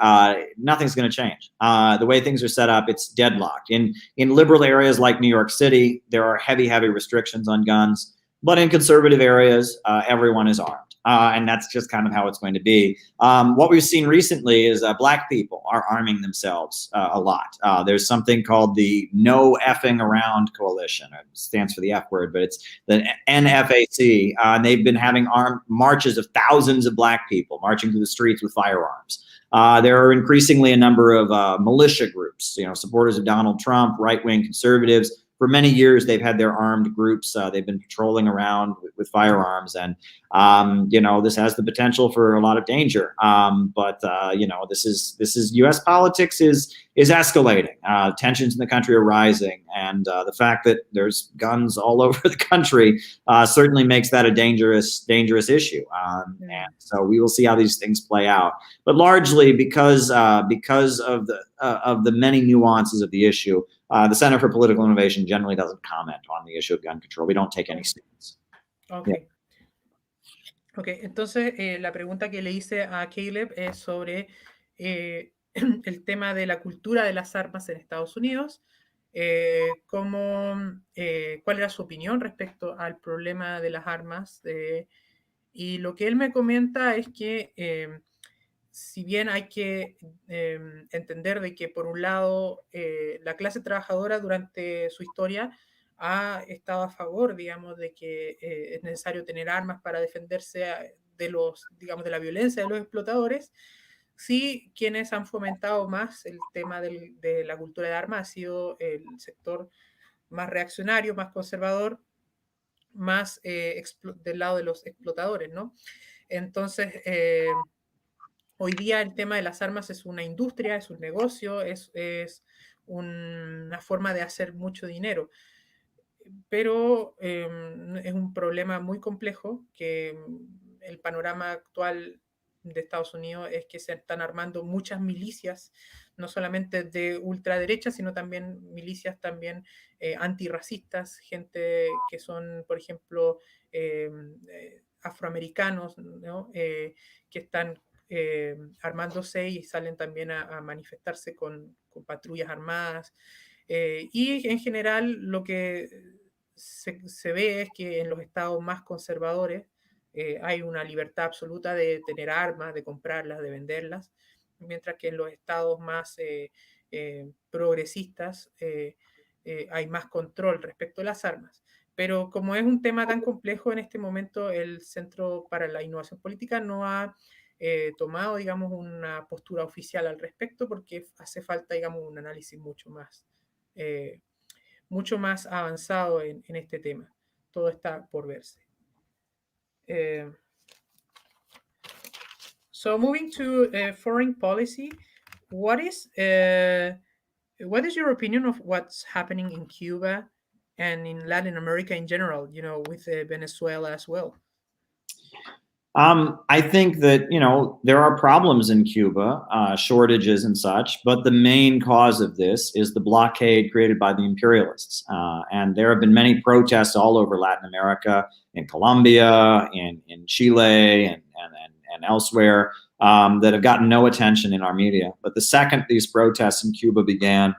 Speaker 2: nothing's going to change. The way things are set up, it's deadlocked. In liberal areas like New York City, there are heavy restrictions on guns. But in conservative areas, everyone is armed. And that's just kind of how it's going to be. What we've seen recently is Black people are arming themselves a lot. There's something called the No Effing Around Coalition. It stands for the F word, but it's the NFAC. And they've been having armed marches of thousands of Black people marching through the streets with firearms. There are increasingly a number of militia groups, supporters of Donald Trump, right-wing conservatives. For many years, they've had their armed groups. They've been patrolling around with firearms, and this has the potential for a lot of danger. But this is U.S. politics is escalating. Tensions in the country are rising, and the fact that there's guns all over the country certainly makes that a dangerous issue. And so we will see how these things play out. But largely because of the many nuances of the issue. The Center for Political Innovation generally doesn't comment on the issue of gun control. We don't take any stance.
Speaker 1: Okay. Okay, entonces la pregunta que le hice a Caleb es sobre el tema de la cultura de las armas en Estados Unidos, cuál era su opinión respecto al problema de las armas, y lo que él me comenta es que si bien hay que entender de que por un lado la clase trabajadora durante su historia ha estado a favor, digamos, de que es necesario tener armas para defenderse de los, digamos, de la violencia de los explotadores. Sí, quienes han fomentado más el tema de la cultura de armas ha sido el sector más reaccionario, más conservador, más del lado de los explotadores, ¿no? Entonces, hoy día el tema de las armas es una industria, es un negocio, es una forma de hacer mucho dinero. Pero es un problema muy complejo que el panorama actual de Estados Unidos es que se están armando muchas milicias, no solamente de ultraderecha, sino también milicias también antirracistas, gente que son, por ejemplo, afroamericanos, ¿no? Que están armándose y salen también a manifestarse con patrullas armadas. Y en general lo que se ve es que en los estados más conservadores hay una libertad absoluta de tener armas, de comprarlas, de venderlas, mientras que en los estados más progresistas hay más control respecto a las armas. Pero como es un tema tan complejo en este momento, el Centro para la Innovación Política no ha tomado, digamos, una postura oficial al respecto porque hace falta, digamos, un análisis eh, mucho más avanzado en este tema. Todo está por verse. So moving to foreign policy, what is your opinion of what's happening in Cuba and in Latin America in general? You know, with Venezuela as well.
Speaker 2: I think that, there are problems in Cuba, shortages and such, but the main cause of this is the blockade created by the imperialists. And there have been many protests all over Latin America, in Colombia, in Chile, and elsewhere, that have gotten no attention in our media. But the second these protests in Cuba began,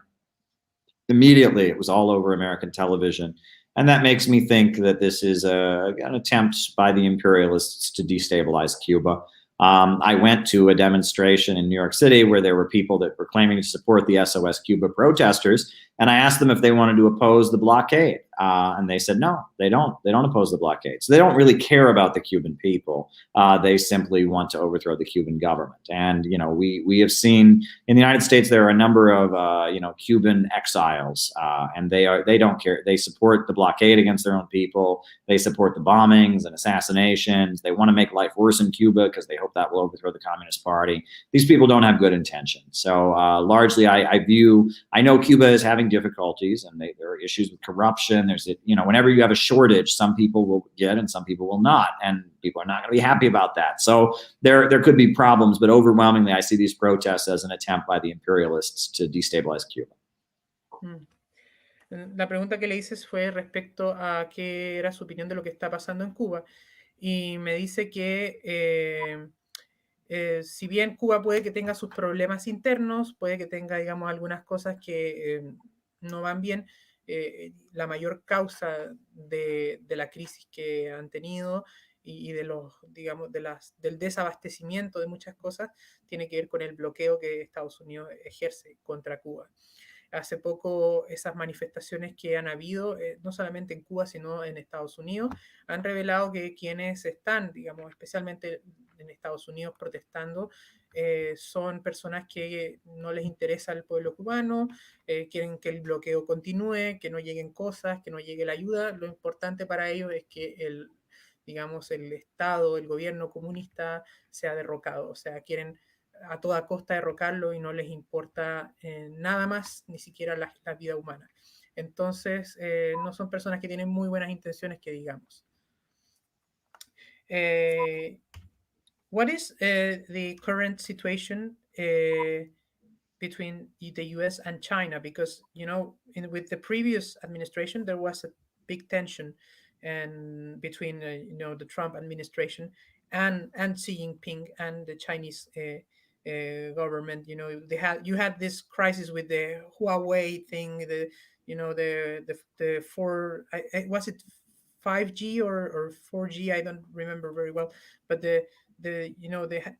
Speaker 2: immediately it was all over American television. And that makes me think that this is an attempt by the imperialists to destabilize Cuba. I went to a demonstration in New York City where there were people that were claiming to support the SOS Cuba protesters. And I asked them if they wanted to oppose the blockade. And they said, no, they don't. They don't oppose the blockade. So they don't really care about the Cuban people. They simply want to overthrow the Cuban government. And, we have seen in the United States, there are a number of, Cuban exiles, and they don't care. They support the blockade against their own people. They support the bombings and assassinations. They want to make life worse in Cuba because they hope that will overthrow the Communist Party. These people don't have good intentions. So largely, I know Cuba is having difficulties, and there are issues with corruption. There's, whenever you have a shortage, some people will get and some people will not, and people are not going to be happy about that. So there could be problems, but overwhelmingly, I see these protests as an attempt by the imperialists to destabilize Cuba.
Speaker 1: La pregunta que le hice fue respecto a qué era su opinión de lo que está pasando en Cuba. Y me dice que si bien Cuba puede que tenga sus problemas internos, puede que tenga, digamos, algunas cosas que no van bien, la mayor causa de la crisis que han tenido y de los, digamos, del desabastecimiento de muchas cosas tiene que ver con el bloqueo que Estados Unidos ejerce contra Cuba. Hace poco esas manifestaciones que han habido, no solamente en Cuba, sino en Estados Unidos, han revelado que quienes están, digamos, especialmente en Estados Unidos protestando, son personas que no les interesa el pueblo cubano, quieren que el bloqueo continúe, que no lleguen cosas, que no llegue la ayuda. Lo importante para ellos es que digamos, el Estado, el gobierno comunista sea derrocado. O sea, quieren a toda costa derrocarlo y no les importa nada más, ni siquiera la vida humana. Entonces, no son personas que tienen muy buenas intenciones, que digamos. What is the current situation between the US and China? Because, with the previous administration, there was a big tension and between, the Trump administration and Xi Jinping and the Chinese government. You had this crisis with the Huawei thing, the four, was it 5G or 4G? I don't remember very well, but there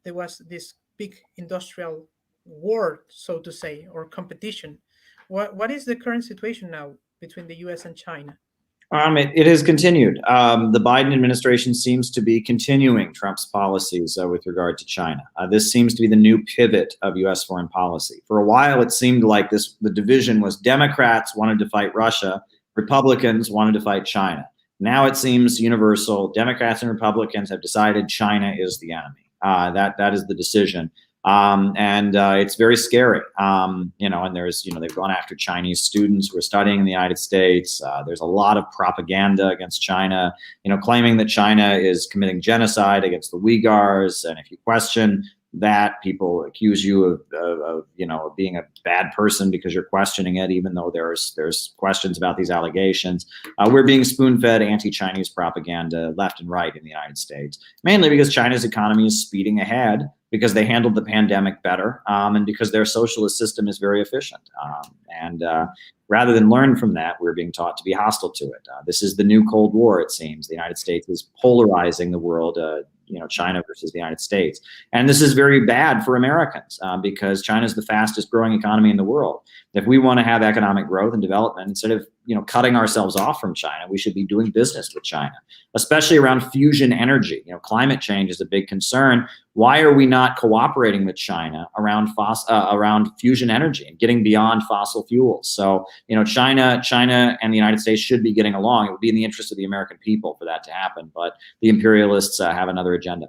Speaker 1: was this big industrial war, so to say, or competition. What is the current situation now between the US and China?
Speaker 2: It has continued. The Biden administration seems to be continuing Trump's policies with regard to China. This seems to be the new pivot of U.S. foreign policy. For a while, it seemed like the division was Democrats wanted to fight Russia, Republicans wanted to fight China. Now it seems universal. Democrats and Republicans have decided China is the enemy. That is the decision. It's very scary, and there's, they've gone after Chinese students who are studying in the United States. There's a lot of propaganda against China, claiming that China is committing genocide against the Uyghurs. And if you question that, people accuse you of being a bad person because you're questioning it, even though there's questions about these allegations. We're being spoon-fed anti-Chinese propaganda left and right in the United States, mainly because China's economy is speeding ahead, because they handled the pandemic better, and because their socialist system is very efficient. Rather than learn from that, we're being taught to be hostile to it. This is the new Cold War, it seems. The United States is polarizing the world, China versus the United States. And this is very bad for Americans because China is the fastest growing economy in the world. If we want to have economic growth and development, instead of cutting ourselves off from China, we should be doing business with China, especially around fusion energy. Climate change is a big concern. Why are we not cooperating with China around fusion energy and getting beyond fossil fuels? So, China and the United States should be getting along. It would be in the interest of the American people for that to happen, but the imperialists have another agenda.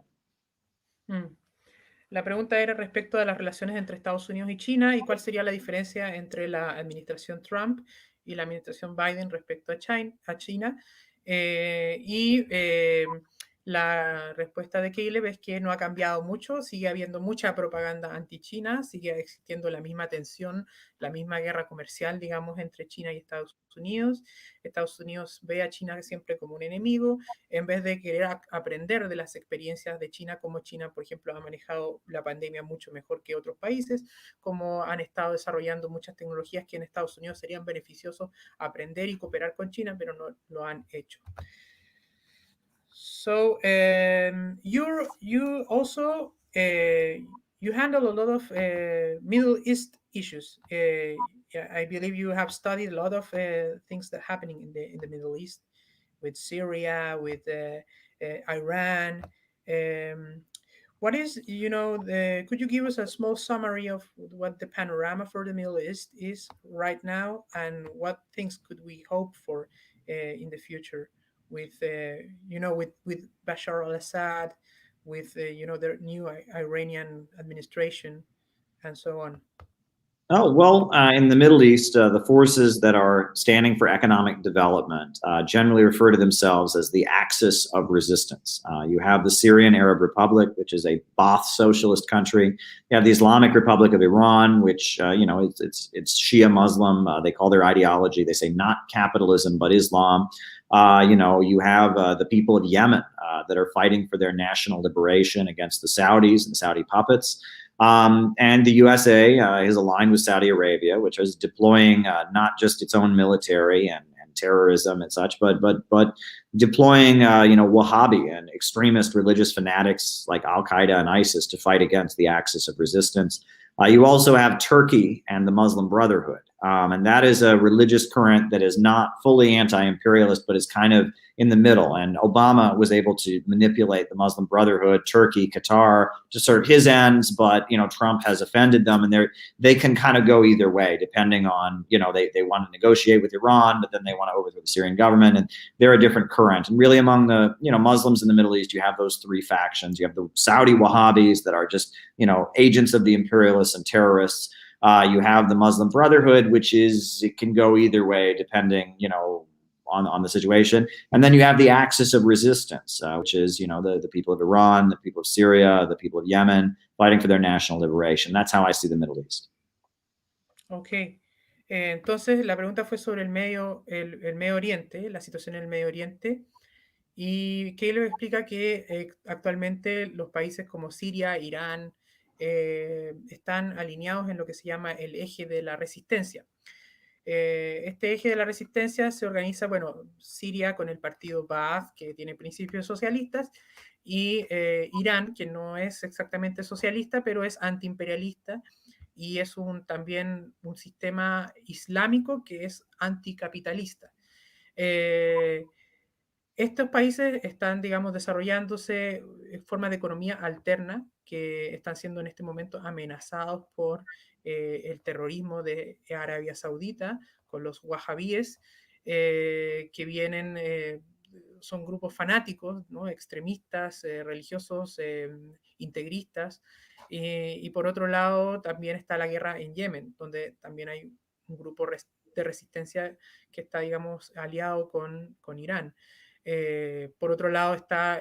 Speaker 1: La pregunta era respecto a las relaciones entre Estados Unidos y China y cuál sería la diferencia entre la administración Trump y la administración Biden respecto a China. La respuesta de Caleb es que no ha cambiado mucho, sigue habiendo mucha propaganda anti-China, sigue existiendo la misma tensión, la misma guerra comercial, digamos, entre China y Estados Unidos. Estados Unidos ve a China siempre como un enemigo, en vez de querer aprender de las experiencias de China, como China, por ejemplo, ha manejado la pandemia mucho mejor que otros países, como han estado desarrollando muchas tecnologías que en Estados Unidos serían beneficiosos aprender y cooperar con China, pero no lo han hecho. So you also you handle a lot of Middle East issues. I believe you have studied a lot of things that are happening in the Middle East, with Syria, with Iran. What is, could you give us a small summary of what the panorama for the Middle East is right now, and what things could we hope for in the future with, with Bashar al-Assad, with, the new Iranian administration, and so on?
Speaker 2: Oh, well, in the Middle East, the forces that are standing for economic development generally refer to themselves as the axis of resistance. You have the Syrian Arab Republic, which is a Ba'ath socialist country. You have the Islamic Republic of Iran, which, it's Shia Muslim. They call their ideology, they say not capitalism, but Islam. You have the people of Yemen that are fighting for their national liberation against the Saudis and Saudi puppets. And the USA is aligned with Saudi Arabia, which is deploying not just its own military and terrorism and such, but deploying Wahhabi and extremist religious fanatics like Al Qaeda and ISIS to fight against the axis of resistance. You also have Turkey and the Muslim Brotherhood, and that is a religious current that is not fully anti-imperialist, but is kind of in the middle. And Obama was able to manipulate the Muslim Brotherhood, Turkey, Qatar to serve his ends, but Trump has offended them, and they can kind of go either way, depending on they want to negotiate with Iran, but then they want to overthrow the Syrian government, and they're a different current. And really, among the Muslims in the Middle East, you have those three factions. You have the Saudi Wahhabis that are just agents of the imperialists and terrorists. You have the Muslim Brotherhood, which it can go either way, depending on the situation. And then you have the axis of resistance, which is, the people of Iran, the people of Syria, the people of Yemen, fighting for their national liberation. That's how I see the Middle East.
Speaker 1: Ok. Entonces, la pregunta fue sobre el Medio Oriente, la situación en el Medio Oriente. Y Caleb explica que actualmente los países como Siria, Irán, están alineados en lo que se llama el eje de la resistencia. Este eje de la resistencia se organiza, Siria con el partido Ba'ath, que tiene principios socialistas, y Irán, que no es exactamente socialista, pero es antiimperialista, y es también un sistema islámico que es anticapitalista. Estos países están, digamos, desarrollándose en forma de economía alterna que están siendo en este momento amenazados por el terrorismo de Arabia Saudita, con los wahabíes, que vienen, son grupos fanáticos, ¿no? Extremistas, religiosos, integristas. Y por otro lado, también está la guerra en Yemen, donde también hay un grupo de resistencia que está, digamos, aliado con Irán. Por otro lado está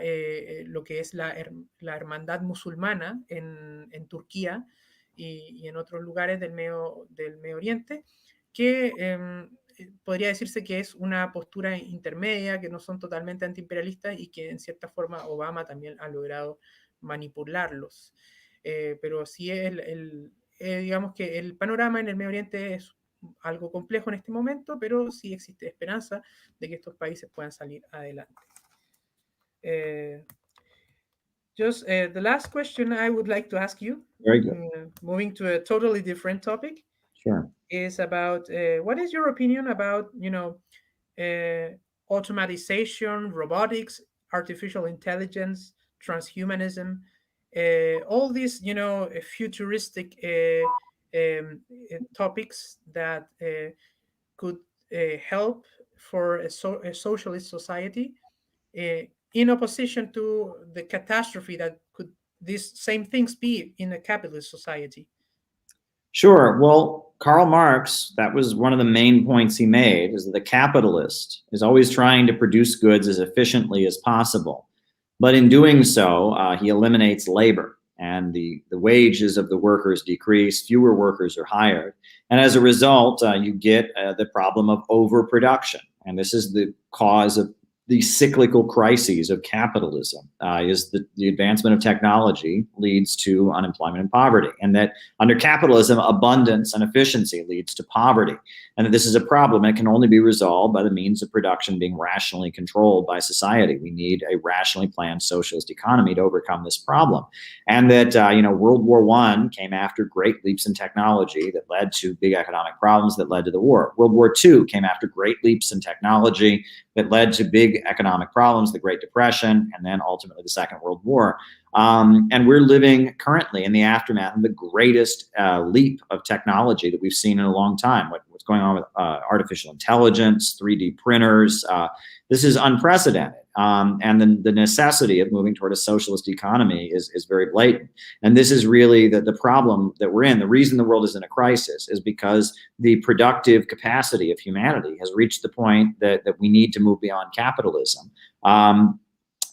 Speaker 1: lo que es la hermandad musulmana en Turquía y en otros lugares del Medio Oriente, que podría decirse que es una postura intermedia, que no son totalmente antiimperialistas y que en cierta forma Obama también ha logrado manipularlos. Pero sí digamos que el panorama en el Medio Oriente es algo complejo en este momento, pero sí existe esperanza de que estos países puedan salir adelante. The last question I would like to ask you,
Speaker 2: Very good.
Speaker 1: Moving to a totally different topic,
Speaker 2: Sure.
Speaker 1: is about what is your opinion about, automatization, robotics, artificial intelligence, transhumanism, all these, futuristic topics that could help for a socialist society, in opposition to the catastrophe that could these same things be in a capitalist society?
Speaker 2: Sure. Well, Karl Marx, that was one of the main points he made, is that the capitalist is always trying to produce goods as efficiently as possible. But in doing so, he eliminates labor, and the wages of the workers decrease, fewer workers are hired. And as a result, you get the problem of overproduction. And this is the cause of the cyclical crises of capitalism, is that the advancement of technology leads to unemployment and poverty, and that under capitalism, abundance and efficiency leads to poverty, and that this is a problem and it can only be resolved by the means of production being rationally controlled by society. We need a rationally planned socialist economy to overcome this problem, and that World War I came after great leaps in technology that led to big economic problems that led to the war. World War II came after great leaps in technology that led to big economic problems, the Great Depression, and then ultimately the Second World War. And we're living currently in the aftermath of the greatest leap of technology that we've seen in a long time. What's going on with artificial intelligence, 3D printers, this is unprecedented. And then the necessity of moving toward a socialist economy is very blatant. And this is really the problem that we're in. The reason the world is in a crisis is because the productive capacity of humanity has reached the point that we need to move beyond capitalism.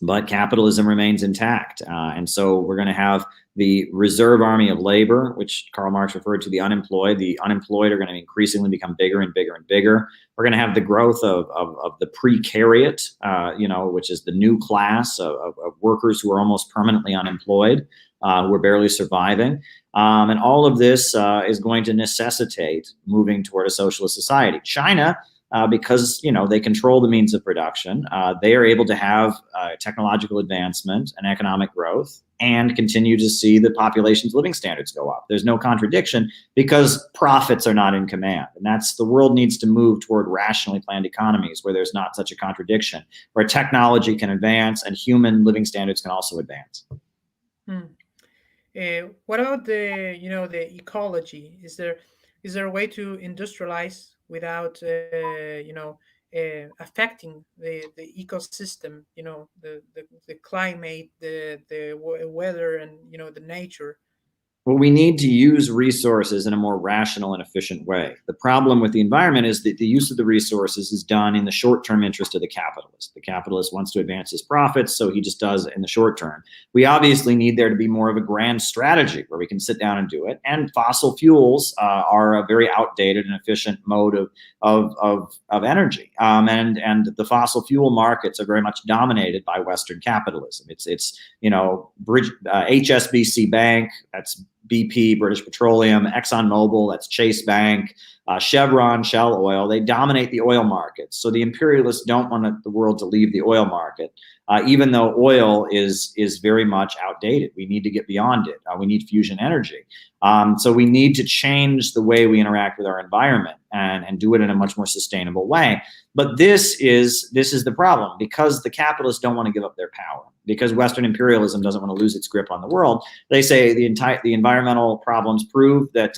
Speaker 2: But capitalism remains intact. And so we're going to have the reserve army of labor, which Karl Marx referred to the unemployed. The unemployed are going to increasingly become bigger and bigger and bigger. We're going to have the growth of the precariat, which is the new class of workers who are almost permanently unemployed, who are barely surviving. And all of this is going to necessitate moving toward a socialist society. China, because they control the means of production, they are able to have technological advancement and economic growth and continue to see the population's living standards go up. There's no contradiction because profits are not in command. And the world needs to move toward rationally planned economies where there's not such a contradiction, where technology can advance and human living standards can also advance.
Speaker 1: What about the ecology? Is there a way to industrialize without affecting the ecosystem, the climate, the weather, and the nature?
Speaker 2: Well, we need to use resources in a more rational and efficient way. The problem with the environment is that the use of the resources is done in the short-term interest of the capitalist. The capitalist wants to advance his profits, so he just does it in the short term. We obviously need there to be more of a grand strategy where we can sit down and do it. And fossil fuels are a very outdated and efficient mode of energy. And the fossil fuel markets are very much dominated by Western capitalism. It's HSBC Bank, that's BP, British Petroleum, ExxonMobil, that's Chase Bank, Chevron, Shell Oil. They dominate the oil markets. So the imperialists don't want the world to leave the oil market, even though oil is very much outdated. We need to get beyond it. We need fusion energy. So we need to change the way we interact with our environment. and do it in a much more sustainable way. But this is the problem, because the capitalists don't want to give up their power, because Western imperialism doesn't want to lose its grip on the world. They say the environmental problems prove that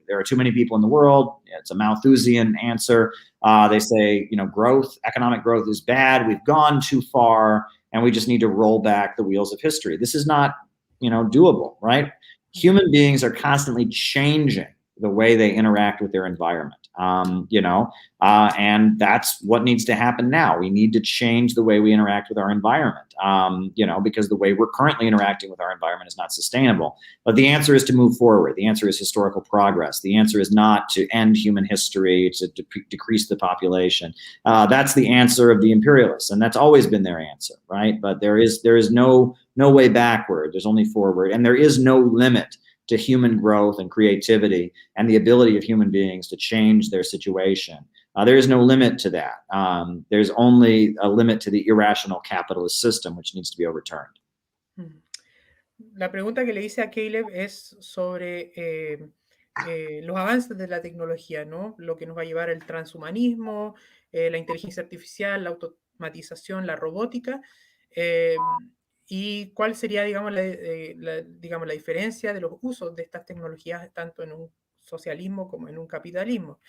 Speaker 2: there are too many people in the world. It's a Malthusian answer. They say economic growth is bad. We've gone too far, and we just need to roll back the wheels of history. This is not doable, right? Human beings are constantly changing the way they interact with their environment, and that's what needs to happen now. We need to change the way we interact with our environment, because the way we're currently interacting with our environment is not sustainable. But the answer is to move forward. The answer is historical progress. The answer is not to end human history, to decrease the population. That's the answer of the imperialists, and that's always been their answer, right? But there is no way backward. There's only forward, and there is no limit to human growth and creativity and the ability of human beings to change their situation. There is no limit to that. There's only a limit to the irrational capitalist system, which needs to be overturned.
Speaker 1: La pregunta que le hice a Caleb es sobre los avances de la tecnología, ¿no? Lo que nos va a llevar el transhumanismo, la inteligencia artificial, la automatización, la robótica, y cuál sería, digamos, la diferencia de los usos de estas tecnologías tanto en un socialismo como en un capitalismo.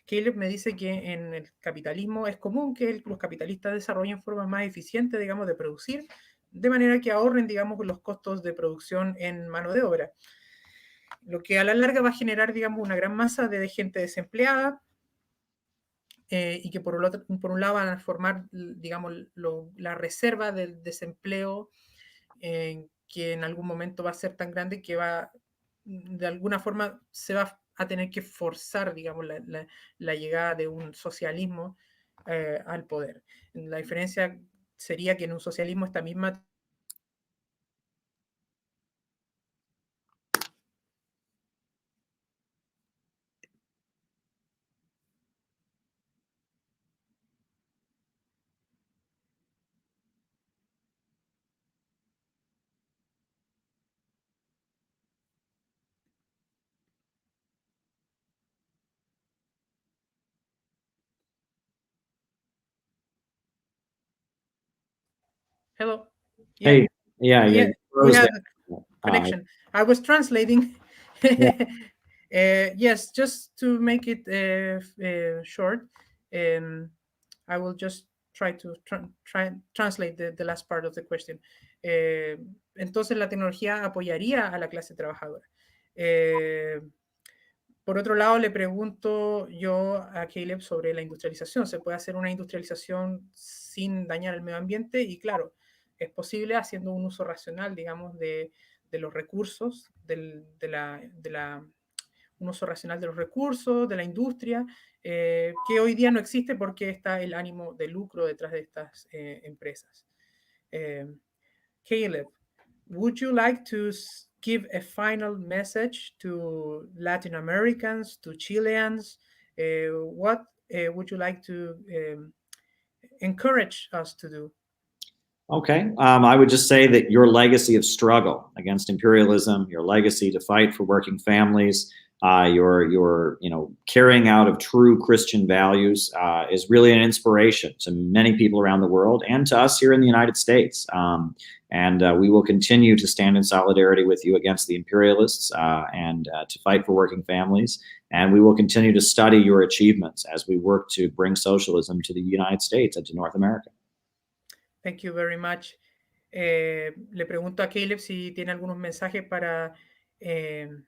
Speaker 1: Caleb me dice que en el capitalismo es común que los capitalistas desarrollen formas más eficientes, digamos, de producir, de manera que ahorren, digamos, los costos de producción en mano de obra, lo que a la larga va a generar, digamos, una gran masa de gente desempleada, y que por un lado van a formar, digamos, la reserva del desempleo, que en algún momento va a ser tan grande que de alguna forma se va a tener que forzar, digamos, la llegada de un socialismo al poder. La diferencia sería que en un socialismo esta misma Hello.
Speaker 2: Yeah. Hey, yeah.
Speaker 1: We had a connection. I was translating. Yes, just to make it short, I will just try to translate the last part of the question. Entonces, la tecnología apoyaría a la clase trabajadora. Por otro lado, le pregunto yo a Caleb sobre la industrialización. ¿Se puede hacer una industrialización sin dañar el medio ambiente? Y claro, es posible haciendo un uso racional, digamos, de los recursos, un uso racional de los recursos, de la industria, que hoy día no existe porque está el ánimo de lucro detrás de estas empresas. Caleb, would you like to give a final message to Latin Americans, to Chileans? What would you like to encourage us to do?
Speaker 2: Okay, I would just say that your legacy of struggle against imperialism, your legacy to fight for working families, your carrying out of true Christian values is really an inspiration to many people around the world and to us here in the United States. And we will continue to stand in solidarity with you against the imperialists and to fight for working families. And we will continue to study your achievements as we work to bring socialism to the United States and to North America.
Speaker 1: Thank you very much. Le pregunto a Caleb si tiene algunos mensajes para el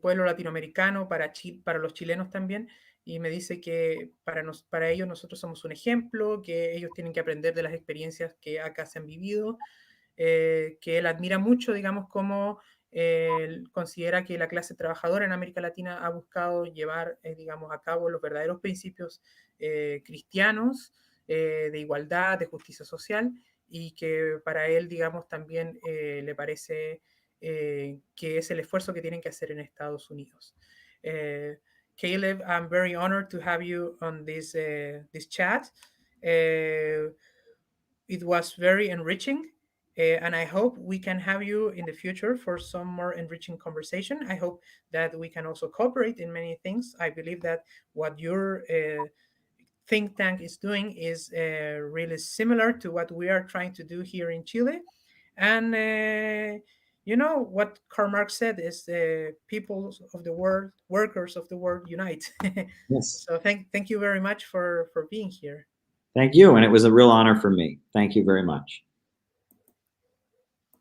Speaker 1: pueblo latinoamericano, para los chilenos también, y me dice que para ellos nosotros somos un ejemplo, que ellos tienen que aprender de las experiencias que acá se han vivido, que él admira mucho, digamos, cómo él considera que la clase trabajadora en América Latina ha buscado llevar, digamos, a cabo los verdaderos principios cristianos, de igualdad, de justicia social, y que para él, digamos, también le parece que es el esfuerzo que tienen que hacer en Estados Unidos. Caleb, I'm very honored to have you on this chat. It was very enriching, And I hope we can have you in the future for some more enriching conversation. I hope that we can also cooperate in many things. I believe that what your think tank is doing is really similar to what we are trying to do here in Chile. And you know what Karl Marx said is people of the world, workers of the world unite.
Speaker 2: Yes.
Speaker 1: So thank you very much for being here.
Speaker 2: Thank you. And it was a real honor for me. Thank you very much.